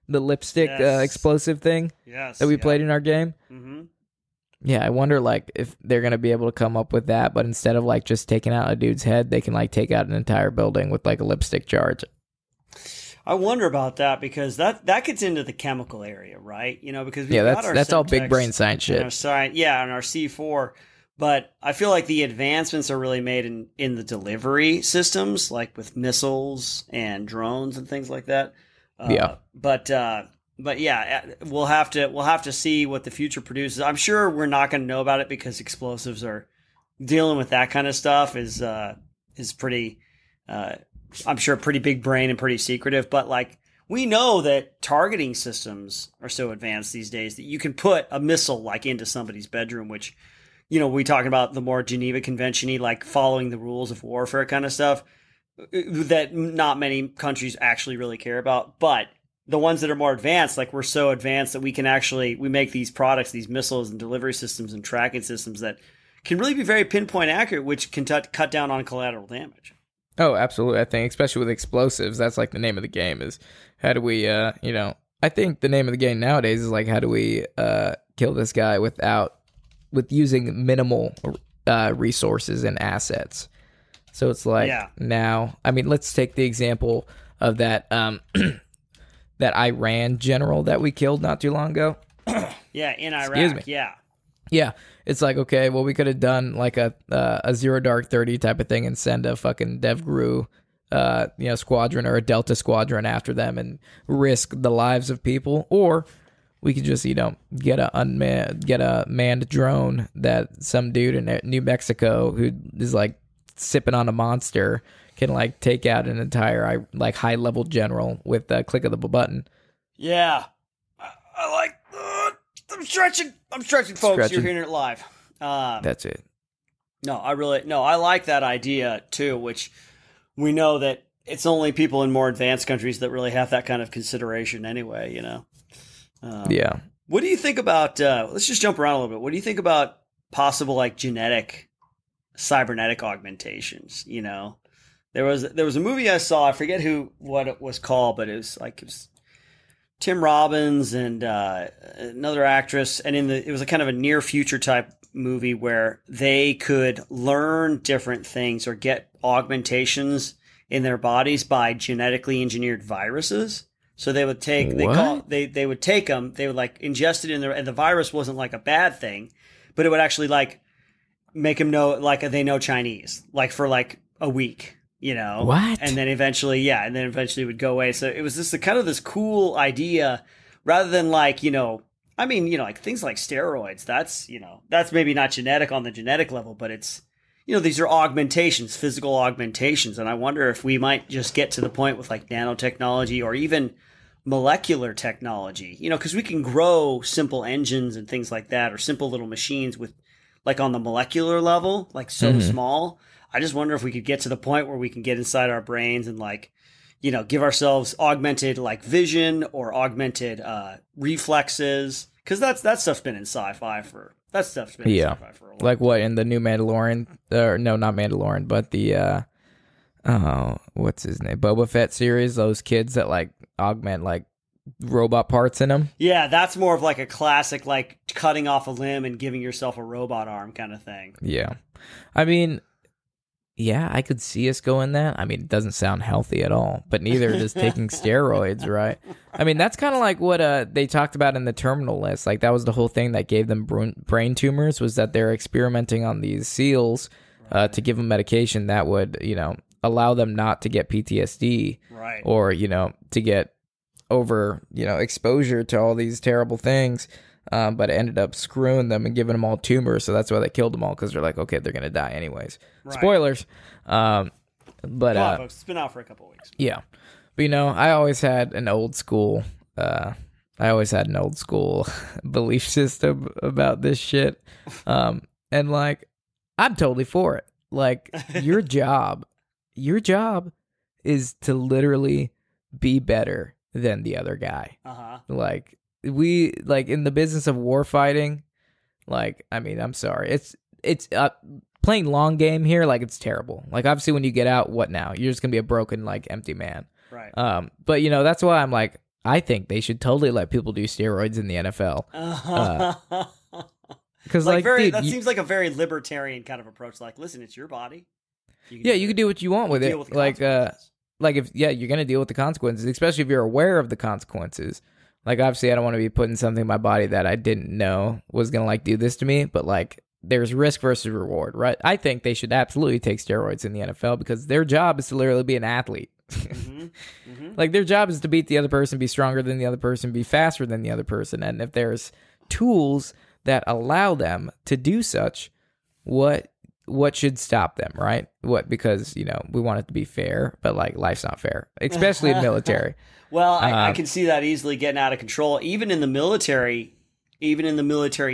explosive thing? Yes. That we played in our game. Mm-hmm. Yeah, I wonder like if they're gonna be able to come up with that, but instead of like just taking out a dude's head, they can like take out an entire building with like a lipstick charge. I wonder about that because that gets into the chemical area, right? You know, because that's all big brain science shit. And our C4. But I feel like the advancements are really made in the delivery systems, like with missiles and drones and things like that. But yeah, we'll have to see what the future produces. I'm sure we're not going to know about it because explosives are dealing with that kind of stuff is pretty. I'm sure pretty big brain and pretty secretive. But like we know that targeting systems are so advanced these days that you can put a missile like into somebody's bedroom, which. You know, we talking about the more Geneva Convention-y, like following the rules of warfare kind of stuff that not many countries actually really care about. But the ones that are more advanced, like we're so advanced that we make these products, these missiles and delivery systems and tracking systems that can really be very pinpoint accurate, which can cut down on collateral damage. Oh, absolutely. I think, especially with explosives, that's like the name of the game is how do we, I think the name of the game nowadays is like how do we kill this guy with using minimal resources and assets. So it's like now, I mean, let's take the example of that that Iran general that we killed not too long ago. Yeah, in Iraq. Excuse me. Yeah. It's like, okay, well, we could have done like a Zero Dark 30 type of thing and send a fucking DevGru squadron or a Delta squadron after them and risk the lives of people, or we could just, get a manned drone that some dude in New Mexico who is like sipping on a monster can like take out an entire like high level general with a click of the button. Yeah, I like. I'm stretching, folks. You're hearing it live. That's it. I like that idea too. Which we know that it's only people in more advanced countries that really have that kind of consideration anyway. Yeah. What do you think about, let's just jump around a little bit. What do you think about possible like cybernetic augmentations? There was a movie I saw, I forget what it was called, but it was Tim Robbins and another actress. And it was a kind of a near future type movie where they could learn different things or get augmentations in their bodies by genetically engineered viruses. So they would take they would take them, they would like ingest it in there, and the virus wasn't like a bad thing, but it would actually like make them know like they know Chinese like for like a week, What? And then eventually it would go away. So it was just kind of this cool idea, rather than like like things like steroids. That's maybe not genetic on the genetic level, but it's these are augmentations, physical augmentations, and I wonder if we might just get to the point with like nanotechnology or even molecular technology, because we can grow simple engines and things like that, or simple little machines with like on the molecular level, like so small. I just wonder if we could get to the point where we can get inside our brains and like, give ourselves augmented like vision or augmented reflexes, because that stuff's been in sci-fi for. That stuff's been in sci-fi for a while. Like what in the new Mandalorian, or no, not Mandalorian, but the what's his name, Boba Fett series? Those kids that like augment like robot parts in them. Yeah, that's more of like a classic, like cutting off a limb and giving yourself a robot arm kind of thing. Yeah, I mean, yeah, I could see us going that. I mean, it doesn't sound healthy at all, but neither does taking steroids, right? I mean, that's kind of like what they talked about in the terminal list. Like, that was the whole thing that gave them brain tumors, was that they're experimenting on these SEALs to give them medication that would, allow them not to get PTSD, right? Or, to get over, exposure to all these terrible things. But it ended up screwing them and giving them all tumors, so that's why they killed them all, because they're like, okay, they're gonna die anyways. Right. Spoilers. But folks, it's been out for a couple weeks. Yeah, but I always had an old school. Belief system about this shit, and like, I'm totally for it. Like, your job is to literally be better than the other guy. Like. We like in the business of war fighting, like, I mean, I'm sorry, it's playing long game here, like, it's terrible. Like, obviously when you get out, what now? You're just gonna be a broken, like, empty man, right? But that's why I'm like, I think they should totally let people do steroids in the NFL. Because like dude, that seems like a very libertarian kind of approach. Like, listen, it's your body. You can do what you want with it. Like if you're gonna deal with the consequences, especially if you're aware of the consequences. Like obviously, I don't want to be putting something in my body that I didn't know was gonna like do this to me. But like, there's risk versus reward, right? I think they should absolutely take steroids in the NFL because their job is to literally be an athlete. Like their job is to beat the other person, be stronger than the other person, be faster than the other person. And if there's tools that allow them to do such, what should stop them, right? Because we want it to be fair, but like life's not fair, especially in military. Well, I can see that easily getting out of control, even in the military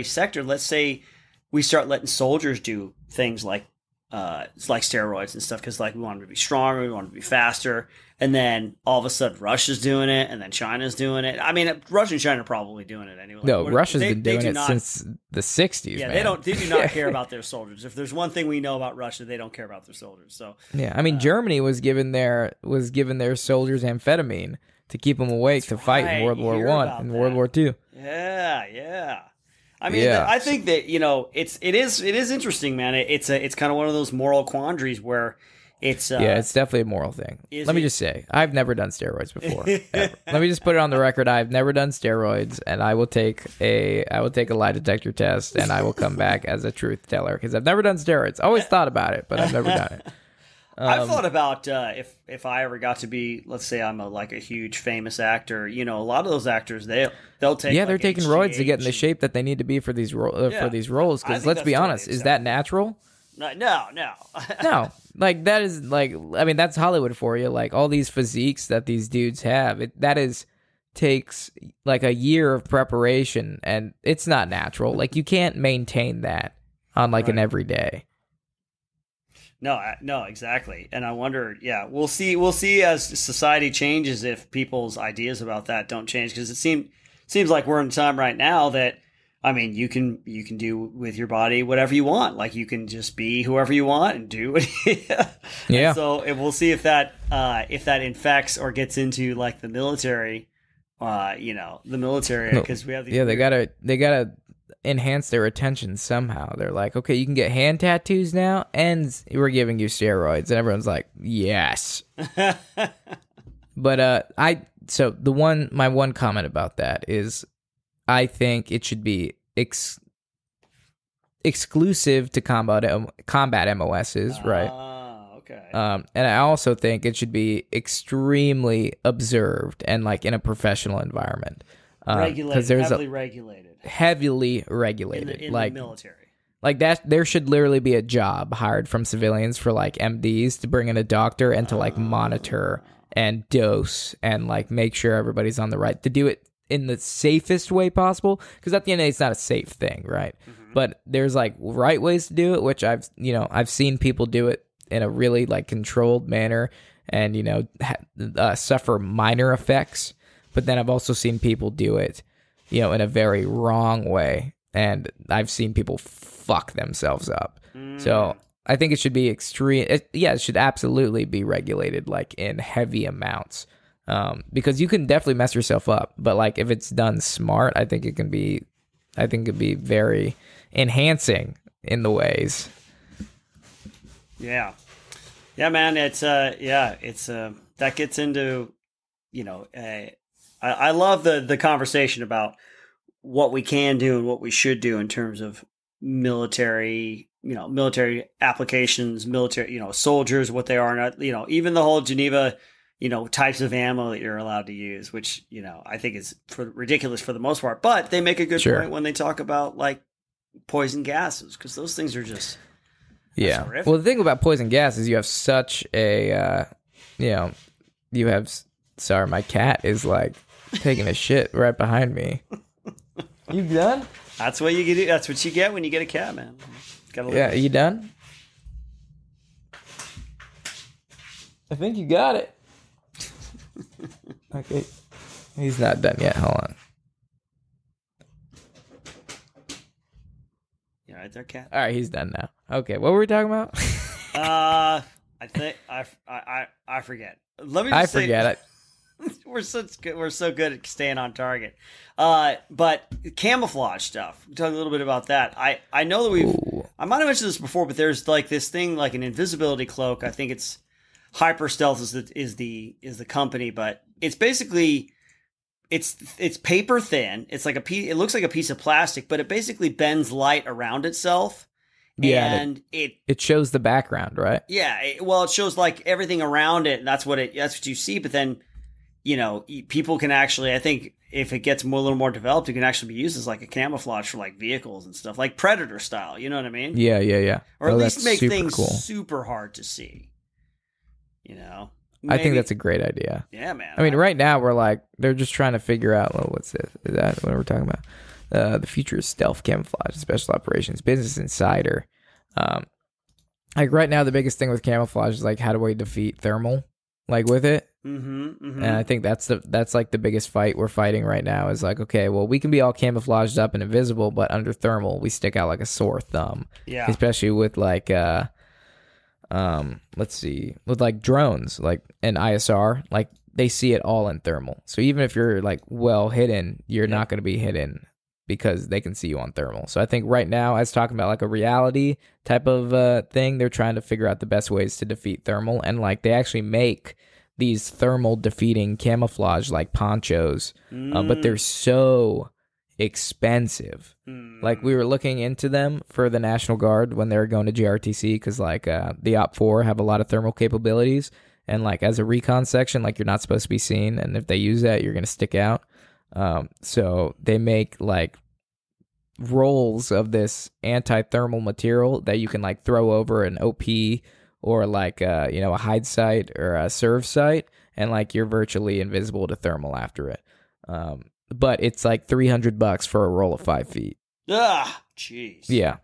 sector. Let's say we start letting soldiers do things like steroids and stuff because like we want them to be stronger, we want them to be faster, and then all of a sudden Russia's doing it, and then China's doing it. I mean, Russia and China are probably doing it anyway. No, Russia's been doing it since the 60s. Yeah, man. They do not care about their soldiers. If there's one thing we know about Russia, they don't care about their soldiers. So yeah, I mean, Germany was giving their soldiers amphetamine to keep them awake to fight in World War I and World War II. Yeah. I mean, I think that it is interesting, man. It's kind of one of those moral quandaries where it's it's definitely a moral thing. Let me just say, I've never done steroids before. Let me just put it on the record. I've never done steroids, and I will take a lie detector test, and I will come back as a truth teller because I've never done steroids. Always thought about it, but I've never done it. I've thought about if I ever got to be, let's say I'm a huge famous actor, a lot of those actors they'll take they're taking roids to get in the shape that they need to be for these roles. Because let's be honest, is that natural? No. No, like that is like, I mean, that's Hollywood for you. Like all these physiques that these dudes have, takes like a year of preparation, and it's not natural. Like you can't maintain that on an everyday. No, exactly. And I wonder, we'll see as society changes if people's ideas about that don't change, because it seems like we're in a time right now that, I mean, you can do with your body whatever you want. Like you can just be whoever you want and do it. Yeah. And so we'll see if that infects or gets into like the military, because we have these they gotta enhance their attention somehow. They're like, okay, you can get hand tattoos now, and we're giving you steroids, and everyone's like, yes. But my one comment about that is, I think it should be exclusive to combat MOSs, right? Okay. And I also think it should be extremely observed and like in a professional environment. Heavily regulated in the military. Like that, there should literally be a job hired from civilians for like MDs to bring in a doctor and to like monitor and dose and like make sure everybody's on the right, to do it in the safest way possible. Because at the end of the day, it's not a safe thing, right? Mm-hmm. But there's like right ways to do it, which I've seen people do it in a really like controlled manner and suffer minor effects. But then I've also seen people do it, in a very wrong way, and I've seen people fuck themselves up. So I think it should be extreme. It should absolutely be regulated, like in heavy amounts, because you can definitely mess yourself up. But like if it's done smart, I think it can be very enhancing in the ways. Yeah, man. It's that gets into I love the conversation about what we can do and what we should do in terms of military applications, military, soldiers, what they are, not, even the whole Geneva, types of ammo that you're allowed to use, which, I think is ridiculous for the most part, but they make a good point when they talk about like poison gases, because those things are just, horrific. Well, the thing about poison gas is you have such a, sorry, my cat is like taking a shit right behind me. You done? That's what you get. That's what you get when you get a cat, man. Are you done? I think you got it. Okay. He's not done yet. Hold on. You all right there, cat? All right, he's done now. Okay, what were we talking about? I think I forget. Let me just say, forget it. We're so good at staying on target. But camouflage stuff. Talk a little bit about that. I know that I might have mentioned this before, but there's like this thing like an invisibility cloak. I think it's Hyper Stealth is the company, but it's basically it's paper thin. It's like it looks like a piece of plastic, but it basically bends light around itself. Yeah, and it shows the background, right? Yeah, it shows like everything around it, and that's what you see. But then, people can actually, I think, if it gets a little more developed, it can actually be used as like a camouflage for like vehicles and stuff, like Predator style. You know what I mean? Yeah. Or at least make things super hard to see. I think that's a great idea. Yeah, man. I mean, right now we're like they're just trying to figure out. Well, what's this? Is that what we're talking about? The future is stealth camouflage, special operations, Business Insider. Like right now, the biggest thing with camouflage is like how do we defeat thermal, like with it. And I think that's like the biggest fight we're fighting right now is like, okay, well, we can be all camouflaged up and invisible, but under thermal, we stick out like a sore thumb. Yeah. Especially with like let's see, with like drones, like an ISR, like they see it all in thermal. So even if you're like well hidden, you're not going to be hidden because they can see you on thermal. So I think right now, as talking about like a reality type of thing, they're trying to figure out the best ways to defeat thermal. And like they actually make these thermal defeating camouflage like ponchos, but they're so expensive. Like we were looking into them for the National Guard when they were going to GRTC because like the OP4 have a lot of thermal capabilities. And like as a recon section, like you're not supposed to be seen. And if they use that, you're going to stick out. So they make like rolls of this anti-thermal material that you can like throw over an OP or like a hide site or a serve site, and like you're virtually invisible to thermal after it. But it's like $300 for a roll of 5 feet. Ah, jeez. Yeah,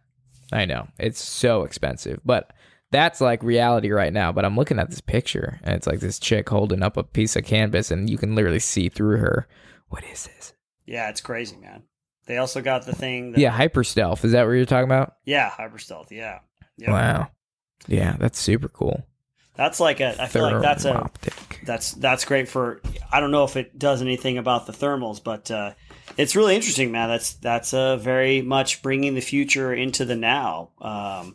I know it's so expensive, but that's like reality right now. But I'm looking at this picture, and it's like this chick holding up a piece of canvas, and you can literally see through her. What is this? Yeah, it's crazy, man. They also got the thing. Yeah, hyper stealth. Is that what you're talking about? Yeah, hyper stealth. Yeah. Yep. Wow. Yeah, that's super cool. That's like I feel like that's great for. I don't know if it does anything about the thermals, but it's really interesting, man. That's very much bringing the future into the now.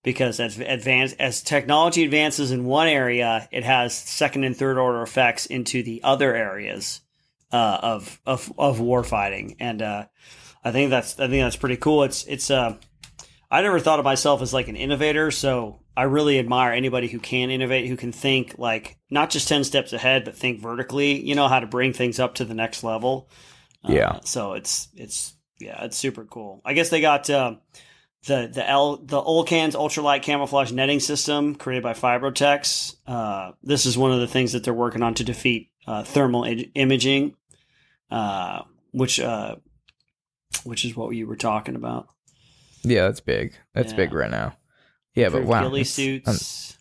Because as technology advances in one area, it has second and third order effects into the other areas of war fighting, and I think that's pretty cool. It's I never thought of myself as like an innovator, so I really admire anybody who can innovate, who can think like not just 10 steps ahead, but think vertically. How to bring things up to the next level. So it's super cool. I guess they got the Olcan's ultralight camouflage netting system created by Fibrotex. This is one of the things that they're working on to defeat thermal imaging, which is what you were talking about. Yeah, that's big. That's big right now. Yeah, but wow. Ghillie suits.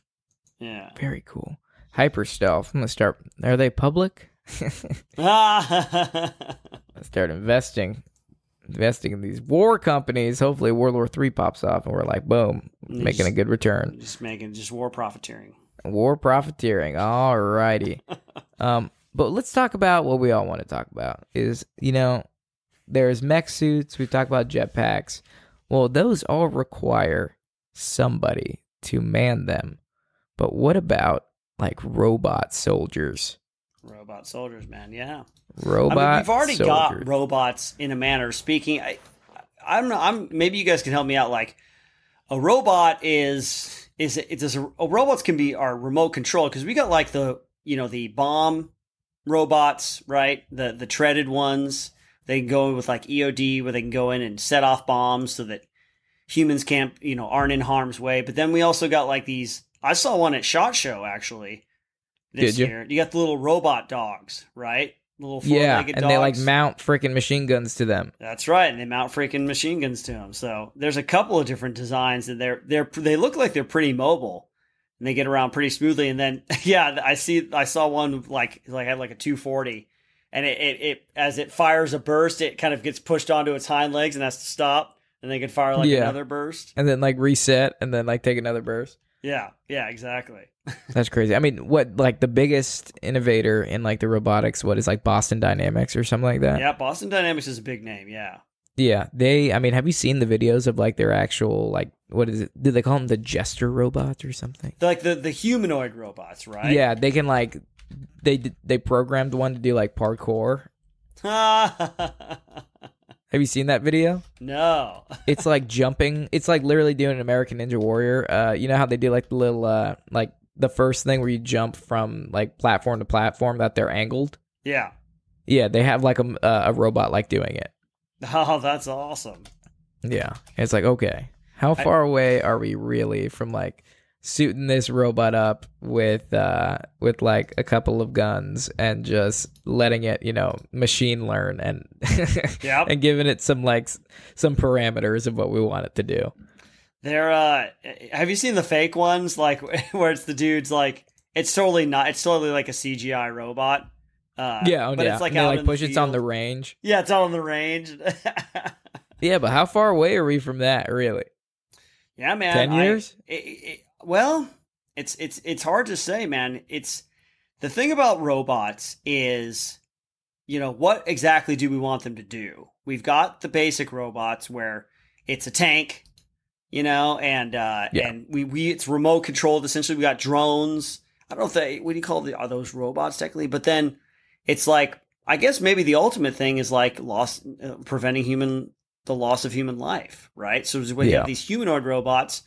Yeah. Very cool. Hyper stealth. I'm going to start. Are they public? Ah! Let's start investing in these war companies. Hopefully World War III pops off and we're like, boom, making a good return. Just war profiteering. War profiteering. All righty. But let's talk about what we all want to talk about is, there's mech suits. We talk about jetpacks. Well, those all require somebody to man them. But what about like robot soldiers? Robot soldiers, man. Yeah. We've already got robots in a manner. Speaking, maybe you guys can help me out. Like a robot robots can be our remote control, because we got like the bomb robots, right? The treaded ones. They can go in with like EOD, where they can go in and set off bombs so that humans aren't in harm's way. But then we also got like these. I saw one at SHOT Show actually this year. You got the little robot dogs, right? Little four-legged dogs. They like mount freaking machine guns to them. That's right, and they mount freaking machine guns to them. So there's a couple of different designs, and they look like they're pretty mobile, and they get around pretty smoothly. And then I saw one like had like a 240. And it as it fires a burst, it kind of gets pushed onto its hind legs and has to stop, and they can fire like another burst, and then like reset, and then like take another burst. Yeah, exactly. That's crazy. I mean, what, like, the biggest innovator in, like, the robotics, what is, like, Boston Dynamics or something like that? Yeah, Boston Dynamics is a big name, yeah. Yeah, I mean, have you seen the videos of, like, their actual, like, what is it? Do they call them the jester robots or something? Like the humanoid robots, right? Yeah, they can, like, they programmed one to do, like, parkour. Have you seen that video? No. It's like jumping. It's like literally doing an American Ninja Warrior. You know how they do like the little like the first thing where you jump from like platform to platform that they're angled? Yeah. Yeah, they have like a robot like doing it. Oh, that's awesome. Yeah. It's like, okay, how far away are we really from like suiting this robot up with like a couple of guns and just letting it, machine learn and Yep. and giving it some parameters of what we want it to do. Have you seen the fake ones, like where it's the dude's like it's totally like a CGI robot. But it's like and out like in push the it's on field. the range. Yeah, it's out on the range. Yeah, but how far away are we from that, really? Yeah, man. 10 years? Well, it's hard to say, man. It's the thing about robots is, what exactly do we want them to do? We've got the basic robots where it's a tank, and we it's remote controlled. Essentially, we got drones. I don't know what do you call are those robots technically? But then it's like, I guess maybe the ultimate thing is like preventing the loss of human life, right? So when you have these humanoid robots,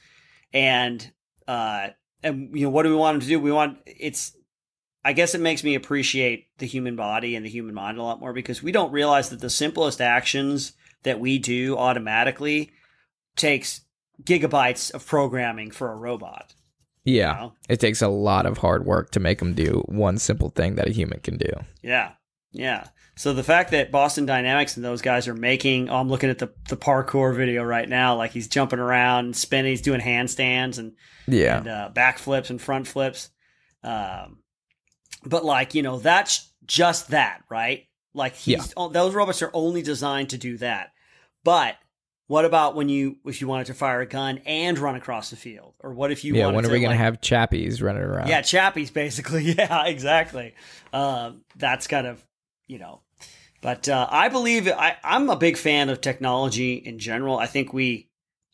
and what do we want them to do? I guess it makes me appreciate the human body and the human mind a lot more, because we don't realize that the simplest actions that we do automatically takes gigabytes of programming for a robot. Yeah, it takes a lot of hard work to make them do one simple thing that a human can do. Yeah. So the fact that Boston Dynamics and those guys are making, I'm looking at the parkour video right now, like he's jumping around, spinning, he's doing handstands and back flips and front flips. But like, that's just that, right? Like those robots are only designed to do that. But what about if you wanted to fire a gun and run across the field? Or what if you wanted to... when are we going to have chappies running around? Yeah, chappies, basically. Yeah, exactly. That's kind of, But I believe... I'm a big fan of technology in general. I think we...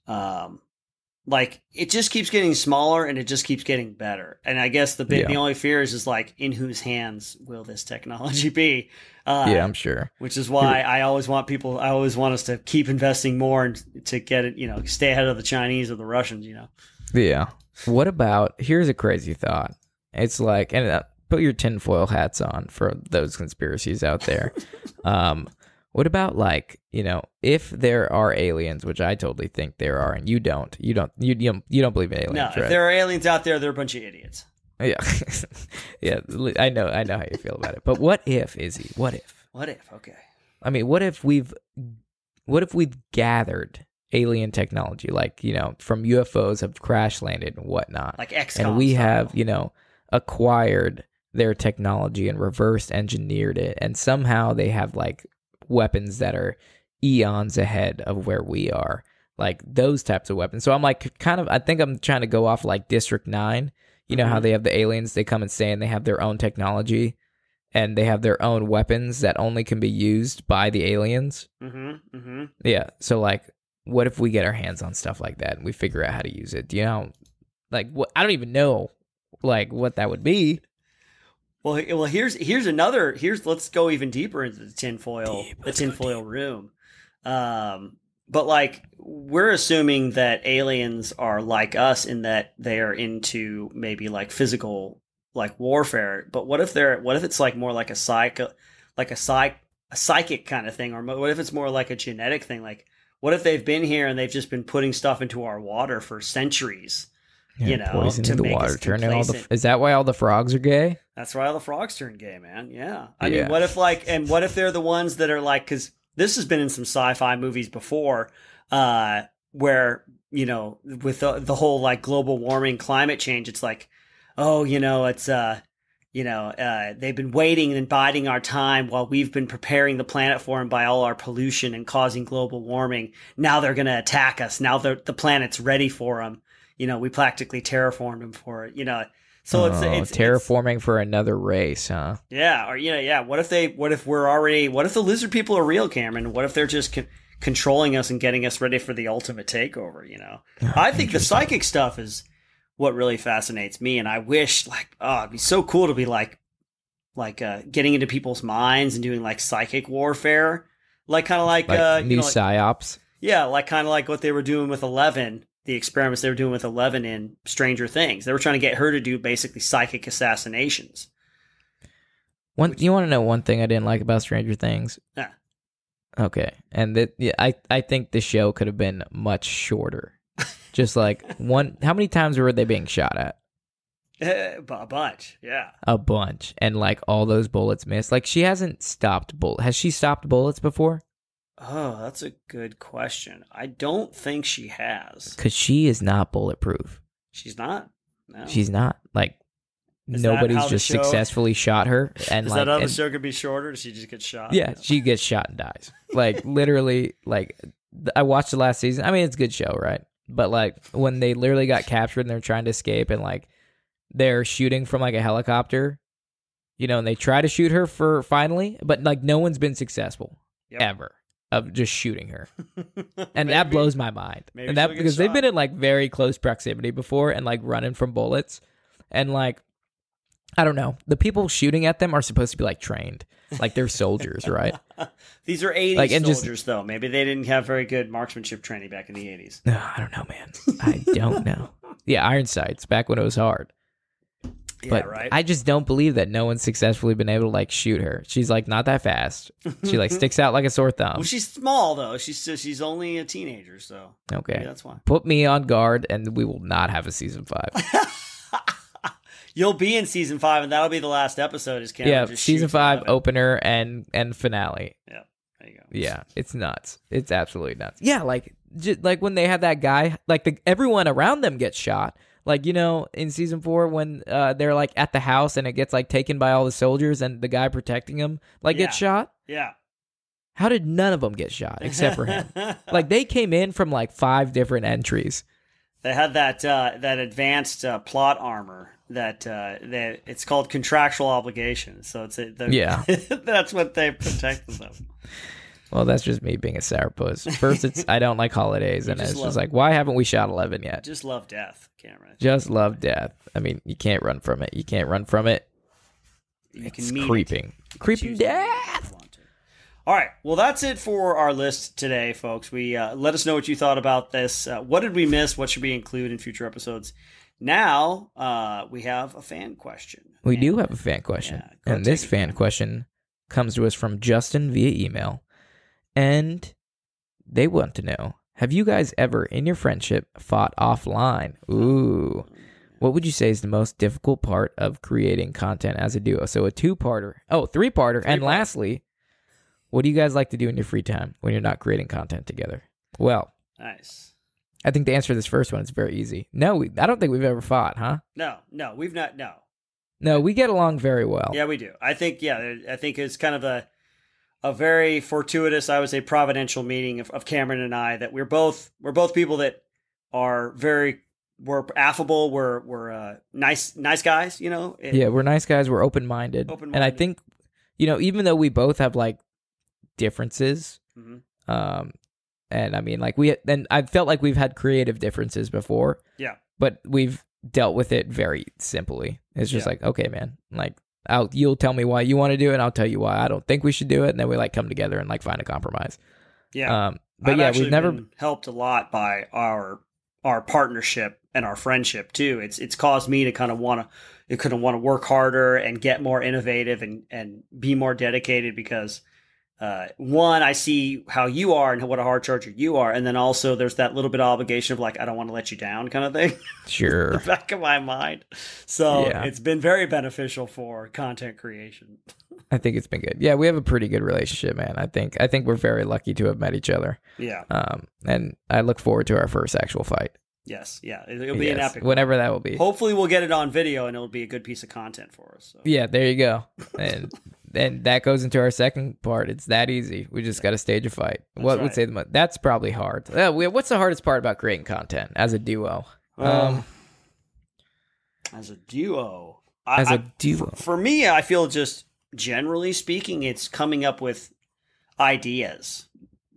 it just keeps getting smaller and it just keeps getting better. And I guess the only fear is like, in whose hands will this technology be? I'm sure. Which is why I always want us to keep investing more and to get it, stay ahead of the Chinese or the Russians, Yeah. What about, here's a crazy thought. It's like, and put your tinfoil hats on for those conspiracies out there. What about like, if there are aliens, which I totally think there are, and you don't believe in aliens, no, right? If there are aliens out there, they're a bunch of idiots. Yeah. Yeah, I know how you feel about it. But what if, Izzy? What if? Okay. I mean, what if we've gathered alien technology, like, from UFOs have crash landed and whatnot. Like XCOM and we style. have, acquired their technology and reverse engineered it, and somehow they have like weapons that are eons ahead of where we are, like those types of weapons. So I'm like, I think I'm trying to go off like District 9. You know how they have the aliens, they come and stay and they have their own technology and they have their own weapons that only can be used by the aliens. Yeah. So like, what if we get our hands on stuff like that and we figure out how to use it? Do you know, like, what? I don't even know like what that would be. Well, here's let's go even deeper into the tinfoil room. But like, we're assuming that aliens are like us in that they are into maybe like physical, like warfare. But what if it's like more like a psychic kind of thing, or what if it's more like a genetic thing? Like, what if they've been here and they've just been putting stuff into our water for centuries? Poison to in the make water, us turning complacent. Is that why all the frogs are gay? That's why all the frogs turn gay, man. Yeah. I mean, what if they're the ones that are like, because this has been in some sci-fi movies before, where, with the whole like global warming, climate change, it's like, it's, they've been waiting and biding our time while we've been preparing the planet for them by all our pollution and causing global warming. Now they're going to attack us. Now the planet's ready for them. We practically terraformed them for it. So it's terraforming for another race, huh? Yeah, or What if the lizard people are real, Cameron? What if they're just controlling us and getting us ready for the ultimate takeover? I think the psychic stuff is what really fascinates me, and I wish it'd be so cool to be getting into people's minds and doing psychic warfare, new psyops. Yeah, kind of like what they were doing with 11. The experiments they were doing with 11 in Stranger Things. They were trying to get her to do basically psychic assassinations. You want to know one thing I didn't like about Stranger Things? Yeah. Okay, and I think the show could have been much shorter. Just one. How many times were they being shot at? A bunch, yeah. A bunch, and all those bullets missed. She hasn't stopped bullets. Has she stopped bullets before? Oh, that's a good question. I don't think she has. Because she is not bulletproof. She's not? No. She's not. Nobody's just successfully shot her. And is that how the show could be shorter? Does she just get shot? Yeah, she gets shot and dies. Literally, I watched the last season. I mean, it's a good show, right? But, when they literally got captured and they're trying to escape and, they're shooting from, a helicopter, and they try to shoot her for finally, but, no one's been successful. Yep. Ever. Of just shooting her. And that blows my mind. And that because they've been in very close proximity before and running from bullets. And I don't know. The people shooting at them are supposed to be trained. They're soldiers, right? These are 80s soldiers though. Maybe they didn't have very good marksmanship training back in the 80s. I don't know, man. I don't know. Yeah, iron sights back when it was hard. But right. I just don't believe that no one's successfully been able to shoot her. She's not that fast. She sticks out like a sore thumb. Well, she's small though. She's only a teenager, so okay, that's why. Put me on guard, and we will not have a season 5. You'll be in season 5, and that'll be the last episode. Is Cameron just season 5 opener and finale. Yeah, there you go. Yeah, it's nuts. It's absolutely nuts. Yeah, when they had that guy, everyone around them gets shot. In season 4 when they're at the house and it gets taken by all the soldiers and the guy protecting him gets shot. Yeah. How did none of them get shot except for him? They came in from 5 different entries. They had that advanced plot armor that it's called contractual obligations. So yeah, that's what they protected them. Well, that's just me being a sourpuss. First, it's I don't like holidays, and it's just why haven't we shot 11 yet? Just love death, Cameron. Just love death. I mean, you can't run from it. You can't run from it. It's creeping. Creeping death. All right. Well, that's it for our list today, folks. We let us know what you thought about this. What did we miss? What should we include in future episodes? Now, we have a fan question. We do have a fan question. Yeah, and this fan question comes to us from Justin via email. And they want to know, have you guys ever in your friendship fought offline? Ooh. What would you say is the most difficult part of creating content as a duo? So a three-parter. And lastly, what do you guys like to do in your free time when you're not creating content together? Well, nice. I think the answer to this first one is very easy. No, I don't think we've ever fought, huh? No, we've not, no. No, we get along very well. Yeah, we do. I think it's kind of a very fortuitous, I would say, providential meeting of Cameron and I, that we're both people that are we're affable, we're nice guys, Yeah, we're nice guys, we're open-minded. And I think, even though we both have differences, mm-hmm. And I mean I felt like we've had creative differences before. Yeah. But we've dealt with it very simply. It's just okay, man, you'll tell me why you want to do it, and I'll tell you why I don't think we should do it, and then we come together and find a compromise. Yeah. But we've never been helped a lot by our partnership and our friendship too. It's caused me to kind of want to work harder and get more innovative and be more dedicated because one, I see how you are and what a hard charger you are, and then also there's that little bit of obligation of I don't want to let you down kind of thing. Sure. In the back of my mind. So It's been very beneficial for content creation. I think it's been good. Yeah, we have a pretty good relationship, man. I think we're very lucky to have met each other. Yeah. And I look forward to our first actual fight. Yes, yeah. It'll be an epic whenever that will be. Hopefully we'll get it on video and it'll be a good piece of content for us. So. Yeah, there you go. And that goes into our second part. It's that easy. We just got to stage a fight. Would say that's probably hard. What's the hardest part about creating content as a duo? As a duo. For me, I feel just generally speaking, it's coming up with ideas.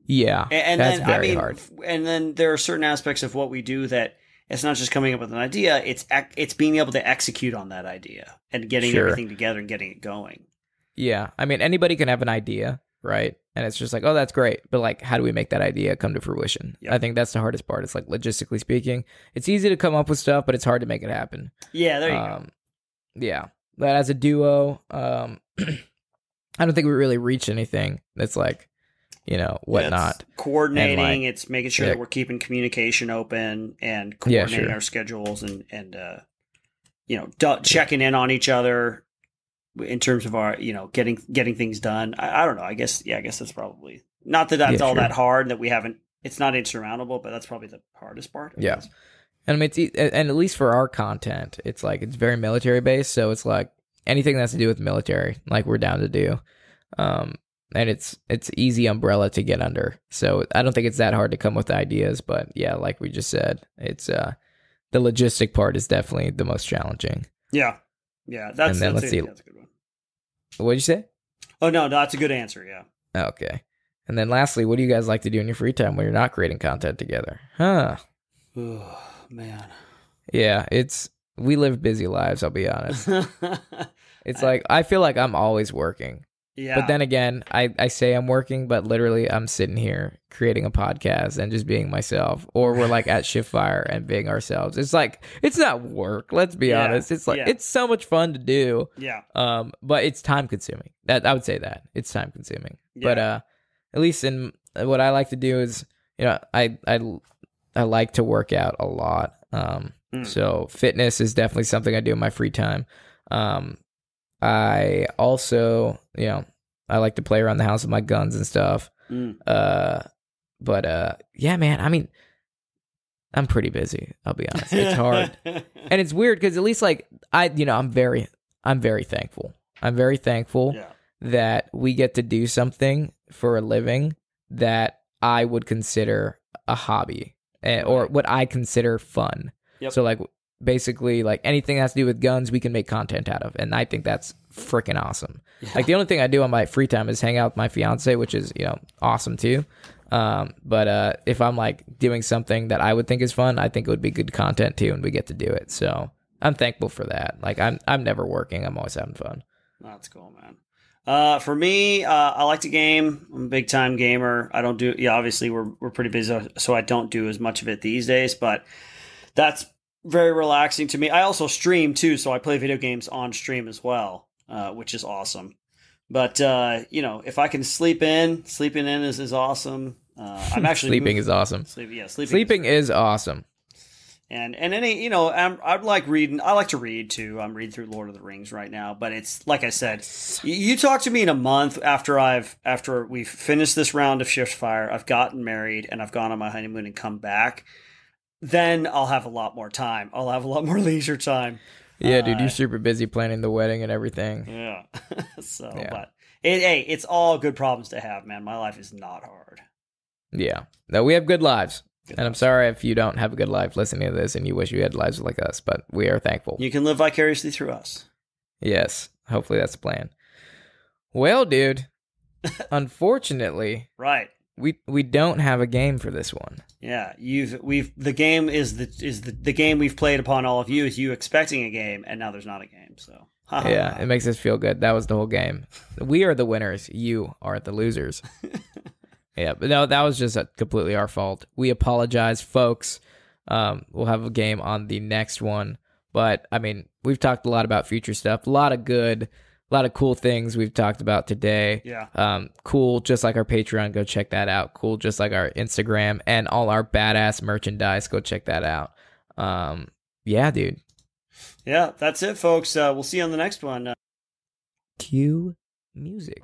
Yeah, and that's then, very hard. And then there are certain aspects of what we do that it's not just coming up with an idea; it's being able to execute on that idea and getting everything together and getting it going. Yeah, I mean, anybody can have an idea, right? And it's just like, oh, that's great, but like, how do we make that idea come to fruition? Yep. I think that's the hardest part. It's like, logistically speaking, it's easy to come up with stuff, but it's hard to make it happen. Yeah, there you go. Yeah, but as a duo, I don't think we really reach anything that's like, whatnot. It's coordinating, it's making sure that we're keeping communication open and coordinating our schedules and checking in on each other in terms of our, getting things done. I don't know. I guess that's probably not that that's all that hard, that we haven't, it's not insurmountable, but that's probably the hardest part. I guess. And I mean, and at least for our content, it's like, it's very military based. So it's like anything that has to do with military, like we're down to do. And it's easy umbrella to get under. So I don't think it's that hard to come with ideas, but yeah, like we just said, it's the logistic part is definitely the most challenging. Yeah. That's a good one. What'd you say? Oh no, that's a good answer. Yeah. Okay. And then lastly, what do you guys like to do in your free time when you're not creating content together? Huh. Oh man. Yeah, we live busy lives, I'll be honest. It's like, I feel like I'm always working. Yeah. But then again, I say I'm working, but literally I'm sitting here creating a podcast and just being myself. Or we're like at Shift Fire and being ourselves. It's like, it's not work, let's be honest. It's like, it's so much fun to do. Yeah. But it's time consuming. I would say that. It's time consuming. Yeah. But at least in what I like to do is, I like to work out a lot. So fitness is definitely something I do in my free time. I also, I like to play around the house with my guns and stuff. But yeah, man, I mean, I'm pretty busy, I'll be honest. It's hard. And it's weird because at least like I'm very thankful. I'm very thankful that we get to do something for a living that I would consider a hobby or what I consider fun. Yep. So like basically like anything that has to do with guns, we can make content out of. And I think that's freaking awesome. Yeah. Like the only thing I do on my free time is hang out with my fiance, which is, awesome too. But if I'm like doing something that I would think is fun, I think it would be good content too. And we get to do it. So I'm thankful for that. Like I'm never working. I'm always having fun. That's cool, man. For me, I like to game. I'm a big time gamer. I don't do, obviously we're pretty busy, so I don't do as much of it these days, but that's very relaxing to me. I also stream too, so I play video games on stream as well, which is awesome. But if I can sleeping in is awesome. I'm actually sleeping is awesome. Sleeping is awesome. And any I'd like reading. I like to read too. I'm reading through Lord of the Rings right now, but it's like I said, you talk to me in a month after we've finished this round of Shift Fire, I've gotten married and I've gone on my honeymoon and come back. Then I'll have a lot more time. I'll have a lot more leisure time. Yeah, dude, you're super busy planning the wedding and everything. Yeah. But it's all good problems to have, man. My life is not hard. Yeah. No, we have good lives. I'm sorry if you don't have a good life listening to this and you wish you had lives like us, but we are thankful. You can live vicariously through us. Yes. Hopefully that's the plan. Well, dude, unfortunately, right. We don't have a game for this one. Yeah, the game is the game we've played upon all of you is you expecting a game, and now there's not a game. So yeah, it makes us feel good. That was the whole game. We are the winners. You are the losers. Yeah, but no, that was just completely our fault. We apologize, folks. We'll have a game on the next one. But I mean, we've talked a lot about future stuff. A lot of cool things we've talked about today. Yeah. Cool, just like our Patreon. Go check that out. Cool, just like our Instagram and all our badass merchandise. Go check that out. Yeah, dude. Yeah, that's it, folks. We'll see you on the next one. Cue music.